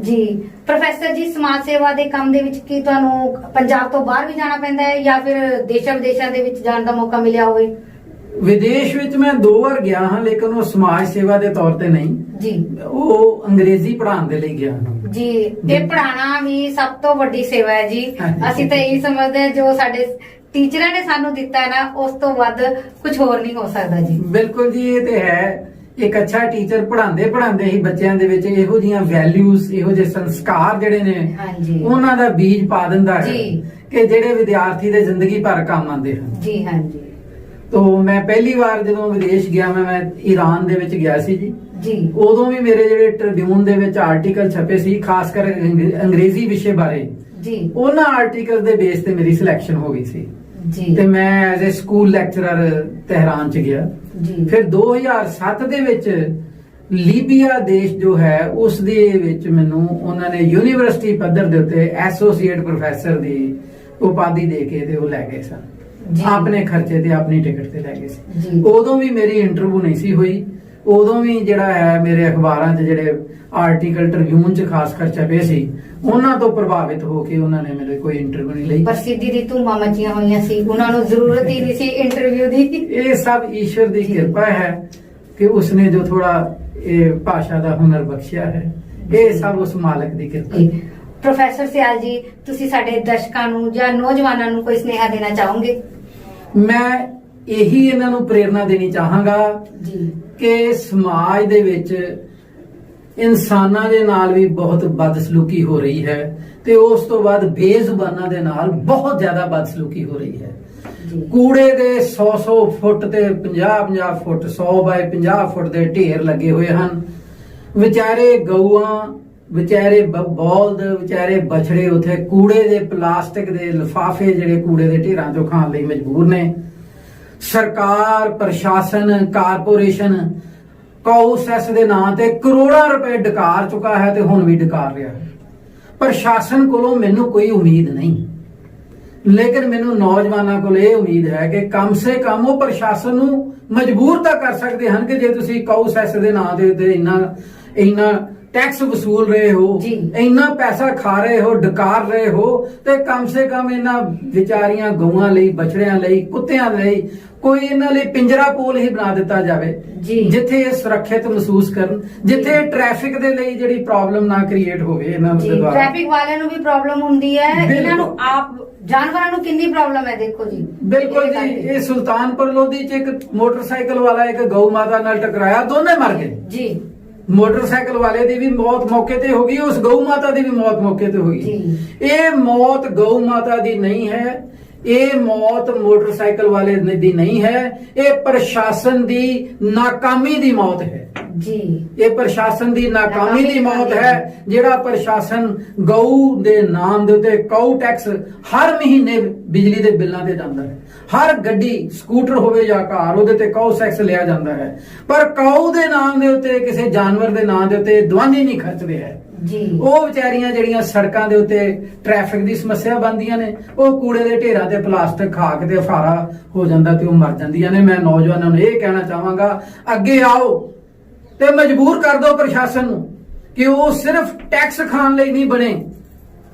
ਜੀ, ਸਮਾਜ ਸੇਵਾ ਦੇ ਕੰਮ ਦੇ ਵਿੱਚ ਕੀ ਤੁਹਾਨੂੰ ਪੰਜਾਬ ਤੋਂ ਬਾਹਰ ਵੀ ਜਾਣਾ ਪੈਂਦਾ ਹੈ ਜਾਂ ਫਿਰ ਦੇਸ਼ਾਂ ਵਿਦੇਸ਼ਾਂ ਦੇ ਵਿੱਚ ਜਾਣ ਦਾ ਮੌਕਾ ਮਿਲਿਆ ਹੋਵੇ? ਵਿਦੇਸ਼ ਵਿੱਚ ਮੈਂ 2 ਵਾਰ ਗਿਆ ਹਾਂ, ਲੇਕਿਨ ਉਹ ਸਮਾਜ ਸੇਵਾ ਦੇ ਤੌਰ ਤੇ ਨਹੀਂ ਜੀ, ਉਹ ਅੰਗਰੇਜ਼ੀ ਪੜ੍ਹਾਉਣ ਦੇ ਲਈ ਗਿਆ ਹਾਂ ਜੀ। ਇਹ ਪੜ੍ਹਾਉਣਾ ਵੀ ਸਭ ਤੋਂ ਵੱਡੀ ਸੇਵਾ ਹੈ ਜੀ। ਅਸੀਂ ਤਾਂ ਇਹ ਸਮਝਦੇ ਹਾਂ ਜੋ ਸਾਡੇ ਟੀਚਰਾਂ ਨੇ ਸਾਨੂੰ ਦਿੱਤਾ ਹੈ ਨਾ, ਉਸ ਤੋਂ ਵੱਧ ਕੁਝ ਹੋਰ ਨਹੀਂ ਹੋ ਸਕਦਾ ਜੀ। ਬਿਲਕੁਲ ਜੀ, ਇਹ ਤੇ ਹੈ। ਇੱਕ ਅੱਛਾ ਟੀਚਰ ਪੜ੍ਹਾਉਂਦੇ ਹੀ ਬੱਚਿਆਂ ਦੇ ਵਿੱਚ ਇਹੋ ਜਿਹੀਆਂ ਵੈਲਿਊਜ਼, ਇਹੋ ਜਿਹੇ ਸੰਸਕਾਰ ਜਿਹੜੇ ਨੇ ਉਹਨਾਂ ਦਾ ਬੀਜ ਪਾ ਦਿੰਦਾ ਹੈ ਕਿ ਜਿਹੜੇ ਵਿਦਿਆਰਥੀ ਦੇ ਜ਼ਿੰਦਗੀ ਭਰ ਕੰਮ ਆਉਂਦੇ ਹਨ ਜੀ। ਹਾਂਜੀ। तो मैं पहली बार ਜਦੋਂ ਵਿਦੇਸ਼ ਗਿਆ ਮੈਂ ਈਰਾਨ ਦੇ ਵਿੱਚ ਗਿਆ ਸੀ ਜੀ। ਉਦੋਂ ਵੀ ਮੇਰੇ ਜਿਹੜੇ ਟ੍ਰਿਬਿਊਨ ਦੇ ਵਿੱਚ ਆਰਟੀਕਲ ਛਪੇ ਸੀ ਖਾਸ ਕਰ ਅੰਗਰੇਜ਼ੀ ਵਿਸ਼ੇ ਬਾਰੇ ਜੀ, ਉਹਨਾਂ ਆਰਟੀਕਲ ਦੇ ਬੇਸ ਤੇ ਮੇਰੀ ਸਿਲੈਕਸ਼ਨ ਹੋ ਗਈ ਸੀ ਜੀ। ਤੇ ਮੈਂ as a school lecturer Tehran ਚ ਗਿਆ ਜੀ। ਫਿਰ 2007 ਦੇ ਵਿੱਚ ਲੀਬੀਆ ਦੇਸ਼ ਜੋ ਹੈ ਉਸ ਦੇ ਵਿੱਚ ਮੈਨੂੰ ਉਹਨਾਂ ਨੇ ਯੂਨੀਵਰਸਿਟੀ ਪੱਧਰ ਦੇ ਉੱਤੇ ਐਸੋਸੀਏਟ ਪ੍ਰੋਫੈਸਰ ਦੀ ਉਪਾਧੀ ਦੇ ਕੇ ਤੇ ਉਹ ਲੈ ਗਏ ਸਨ ਆਪਣੇ ਖਰਚੇ ਤੇ, ਆਪਣੀ ਟਿਕਟ ਤੇ ਲੈ ਗਏ ਸੀ। ਉਦੋਂ ਵੀ ਮੇਰੀ ਇੰਟਰਵਿਊ ਨਹੀਂ ਸੀ ਹੋਈ। ਉਦੋਂ ਵੀ ਜਿਹੜਾ ਹੈ ਮੇਰੇ ਅਖਬਾਰਾਂ 'ਚ ਜਿਹੜੇ ਆਰਟੀਕਲ ਟ੍ਰਿਬਿਊਨ 'ਚ ਖਾਸ ਕਰ ਛਪੇ ਸੀ ਉਹਨਾਂ ਤੋਂ ਪ੍ਰਭਾਵਿਤ ਹੋ ਕੇ ਉਹਨਾਂ ਨੇ ਮੇਰੇ ਕੋਈ ਇੰਟਰਵਿਊ ਨਹੀਂ ਲਈ। ਪ੍ਰਸਿੱਧੀ ਦੀ ਧੂਮਾਂ ਮੱਚੀਆਂ ਹੋਈਆਂ ਸੀ, ਉਹਨਾਂ ਨੂੰ ਜ਼ਰੂਰਤ ਹੀ ਨਹੀਂ ਸੀ ਇੰਟਰਵਿਊ ਦੀ। ਇਹ ਸਭ ਈਸ਼ਵਰ ਦੀ ਕਿਰਪਾ ਹੈ ਕਿ ਉਸਨੇ ਜੋ ਥੋੜਾ ਇਹ ਭਾਸ਼ਾ ਦਾ ਹੁਨਰ ਬਖਸ਼ਿਆ ਹੈ, ਇਹ ਸਭ ਉਸ ਮਾਲਕ ਦੀ ਕਿਰਪਾ ਹੈ। ਪ੍ਰੋਫੈਸਰ ਸਿਆਲ ਜੀ, ਤੁਸੀਂ ਸਾਡੇ ਦਰਸ਼ਕਾਂ ਨੂੰ ਜਾਂ ਨੌਜਵਾਨਾਂ ਨੂੰ ਕੋਈ ਸੁਨੇਹਾ ਦੇਣਾ ਚਾਹੋਗੇ? ਮੈਂ ਇਹੀ ਇਹਨਾਂ ਨੂੰ ਪ੍ਰੇਰਣਾ ਦੇਣੀ ਚਾਹਾਂਗਾ ਕਿ ਸਮਾਜ ਦੇ ਵਿੱਚ ਇਨਸਾਨਾਂ ਦੇ ਨਾਲ ਵੀ ਬਹੁਤ ਬਦਸਲੂਕੀ ਹੋ ਰਹੀ ਹੈ ਤੇ ਉਸ ਤੋਂ ਬਾਅਦ ਬੇਜ਼ੁਬਾਨਾਂ ਦੇ ਨਾਲ ਬਹੁਤ ਜ਼ਿਆਦਾ ਬਦਸਲੂਕੀ ਹੋ ਰਹੀ ਹੈ। ਕੂੜੇ ਦੇ 100 ਫੁੱਟ ਤੇ 50 ਫੁੱਟ 100 ਬਾਏ 50 ਫੁੱਟ ਦੇ ਢੇਰ ਲੱਗੇ ਹੋਏ ਹਨ। ਵਿਚਾਰੇ ਗਊਆਂ, ਵਿਚਾਰੇ ਬੌਲਦ, ਵਿਚਾਰੇ ਬਛੜੇ ਉੱਥੇ ਕੂੜੇ ਦੇ ਪਲਾਸਟਿਕ ਦੇ ਲਿਫਾਫੇ ਜਿਹੜੇ ਕੂੜੇ ਦੇ ਢੇਰਾਂ ਚੋਂ ਖਾਣ ਲਈ ਮਜਬੂਰ ਨੇ। ਸਰਕਾਰ, ਪ੍ਰਸ਼ਾਸਨ, ਕਾਰਪੋਰੇਸ਼ਨ ਕੌਸੈਸ ਦੇ ਨਾਂ ਤੇ ਕਰੋੜਾਂ ਰੁਪਏ ਡਕਾਰ ਚੁੱਕਾ ਹੈ ਤੇ ਹੁਣ ਵੀ ਡਕਾਰ ਰਿਹਾ ਹੈ। ਪ੍ਰਸ਼ਾਸਨ ਕੋਲੋਂ ਮੈਨੂੰ ਕੋਈ ਉਮੀਦ ਨਹੀਂ, ਲੇਕਿਨ ਮੈਨੂੰ ਨੌਜਵਾਨਾਂ ਕੋਲ ਇਹ ਉਮੀਦ ਹੈ ਕਿ ਕਮ ਸੇ ਕਮ ਉਹ ਪ੍ਰਸ਼ਾਸਨ ਨੂੰ ਮਜਬੂਰ ਤਾਂ ਕਰ ਸਕਦੇ ਹਨ ਕਿ ਜੇ ਤੁਸੀਂ ਕਾਊ ਸੈਸ ਦੇ ਨਾਂ ਦੇ ਉੱਤੇ ਇੰਨਾ ਟੈਕਸ ਵਸੂਲ ਰਹੇ ਹੋ, ਇੰਨਾ ਪੈਸਾ ਖਾ ਰਹੇ ਹੋ, ਡਕਾਰ ਰਹੇ ਹੋ, ਤੇ ਕਮ ਸੇ ਕਮ ਇਹਨਾਂ ਵਿਚਾਰੀਆਂ ਗਊਆਂ ਲਈ, ਬਛੜਿਆਂ ਲਈ, ਕੁੱਤਿਆਂ ਲਈ ਕੋਈ ਇਹਨਾਂ ਲਈ ਪਿੰਜਰਾ ਪੋਲ ਹੀ ਬਣਾ ਦਿੱਤਾ ਜਾਵੇ ਜਿੱਥੇ ਇਹ ਸੁਰੱਖਿਅਤ ਮਹਿਸੂਸ ਕਰਨ, ਜਿੱਥੇ ਟ੍ਰੈਫਿਕ ਦੇ ਲਈ ਜਿਹੜੀ ਪ੍ਰੋਬਲਮ ਨਾ ਕ੍ਰੀਏਟ ਹੋਵੇ ਇਹਨਾਂ ਦੇ ਦੁਆਰਾ। ਟ੍ਰੈਫਿਕ ਵਾਲਿਆਂ ਨੂੰ ਵੀ ਪ੍ਰੋਬਲਮ ਹੁੰਦੀ ਹੈ, ਇਹਨਾਂ ਨੂੰ ਆਪ ਜਾਨਵਰਾਂ ਨੂੰ ਕਿੰਨੀ ਪ੍ਰੋਬਲਮ ਹੈ ਦੇਖੋ ਜੀ। ਬਿਲਕੁਲ ਜੀ, ਇਹ ਸੁਲਤਾਨਪੁਰ ਲੋਧੀ ਚ ਇੱਕ ਮੋਟਰਸਾਈਕਲ ਵਾਲਾ ਇੱਕ ਗਊ ਮਾਤਾ ਨਾਲ ਟਕਰਾਇਆ, ਦੋਨੇ ਮਰ ਗਏ ਜੀ। ਮੋਟਰਸਾਈਕਲ ਵਾਲੇ ਦੀ ਵੀ ਮੌਤ ਮੌਕੇ ਤੇ ਹੋ ਗਈ, ਉਸ ਗਊ ਮਾਤਾ ਦੀ ਵੀ ਮੌਤ ਮੌਕੇ ਤੇ ਹੋ ਗਈ। ਇਹ ਮੌਤ ਗਊ ਮਾਤਾ ਦੀ ਨਹੀਂ ਹੈ, ਇਹ ਮੌਤ ਮੋਟਰਸਾਈਕਲ ਵਾਲੇ ਦੀ ਨਹੀਂ ਹੈ, ਇਹ ਪ੍ਰਸ਼ਾਸਨ ਦੀ ਨਾਕਾਮੀ ਦੀ ਮੌਤ ਹੈ ਜੀ। ਇਹ ਪ੍ਰਸ਼ਾਸਨ ਦੀ ਨਾਕਾਮੀ ਦੀ ਮੌਤ ਹੈ, ਜਿਹੜਾ ਪ੍ਰਸ਼ਾਸਨ ਗਊ ਦੇ ਨਾਮ ਦੇ ਉੱਤੇ ਕਾਊ ਟੈਕਸ ਹਰ ਮਹੀਨੇ ਬਿਜਲੀ ਦੇ ਬਿੱਲਾਂ ਤੇ ਜਾਂਦਾ ਹੈ। ਹਰ ਗੱਡੀ, ਸਕੂਟਰ ਹੋਵੇ ਜਾਂ ਕਾਰ, ਉਹਦੇ ਤੇ ਕਾਊ ਟੈਕਸ ਲਿਆ ਜਾਂਦਾ ਹੈ, ਪਰ ਕਾਊ ਦੇ ਨਾਮ ਦੇ ਉੱਤੇ, ਕਿਸੇ ਜਾਨਵਰ ਦੇ ਨਾਮ ਦੇ ਉੱਤੇ ਦਵਾਨੀ ਨਹੀਂ ਖਰਚਦੇ ਹੈ ਜੀ। ਉਹ ਵਿਚਾਰੀਆਂ ਜਿਹੜੀਆਂ ਸੜਕਾਂ ਦੇ ਉੱਤੇ ਟ੍ਰੈਫਿਕ ਦੀ ਸਮੱਸਿਆ ਬਣਦੀਆਂ ਨੇ, ਉਹ ਕੂੜੇ ਦੇ ਢੇਰਾਂ ਤੇ ਪਲਾਸਟਿਕ ਖਾ ਕੇ ਤੇ ਫਾਰਾ ਹੋ ਜਾਂਦਾ ਤੇ ਉਹ ਮਰ ਜਾਂਦੀਆਂ ਨੇ। ਮੈਂ ਨੌਜਵਾਨਾਂ ਨੂੰ ਇਹ ਕਹਿਣਾ ਚਾਹਾਂਗਾ, ਅੱਗੇ ਆਓ ਤੇ ਮਜਬੂਰ ਕਰ ਦਿਓ ਪ੍ਰਸ਼ਾਸਨ ਨੂੰ ਕਿ ਉਹ ਸਿਰਫ ਟੈਕਸ ਖਾਣ ਲਈ ਨਹੀਂ ਬਣੇ,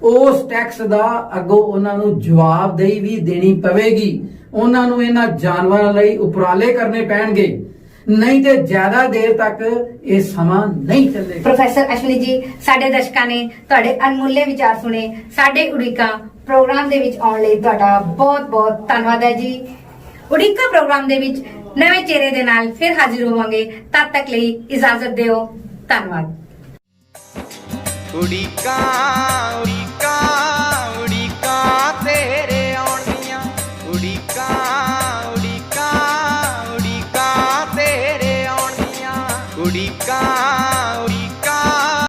ਉਸ ਟੈਕਸ ਦਾ ਅੱਗੋਂ ਉਹਨਾਂ ਨੂੰ ਜਵਾਬਦੇਹੀ ਵੀ ਦੇਣੀ ਪਵੇਗੀ। ਉਹਨਾਂ ਨੂੰ ਇਹਨਾਂ ਜਾਨਵਰਾਂ ਲਈ ਉਪਰਾਲੇ ਕਰਨੇ ਪੈਣਗੇ, ਨਹੀਂ ਤੇ ਜ਼ਿਆਦਾ ਦੇਰ ਤੱਕ ਇਹ ਸਮਾਂ ਨਹੀਂ ਚੱਲੇਗਾ। ਪ੍ਰੋਫੈਸਰ ਅਸ਼ਵਨੀ ਜੀ, ਸਾਡੇ ਦਰਸ਼ਕਾਂ ਨੇ ਤੁਹਾਡੇ ਅਨਮੁੱਲੇ ਵਿਚਾਰ ਸੁਣੇ। ਸਾਡੇ ਉਡੀਕਾਂ ਪ੍ਰੋਗਰਾਮ ਦੇ ਵਿੱਚ ਆਉਣ ਲਈ ਤੁਹਾਡਾ ਬਹੁਤ-ਬਹੁਤ ਧੰਨਵਾਦ ਹੈ ਜੀ। ਉਡੀਕਾਂ ਪ੍ਰੋਗਰਾਮ ਦੇ ਵਿੱਚ ਨਵੇਂ ਚਿਹਰੇ ਦੇ ਨਾਲ ਫਿਰ ਹਾਜ਼ਰ ਹੋਵਾਂਗੇ। ਤਦ ਤੱਕ ਲਈ ਇਜਾਜ਼ਤ ਦਿਓ। ਧੰਨਵਾਦ। ਉਡੀਕਾਂ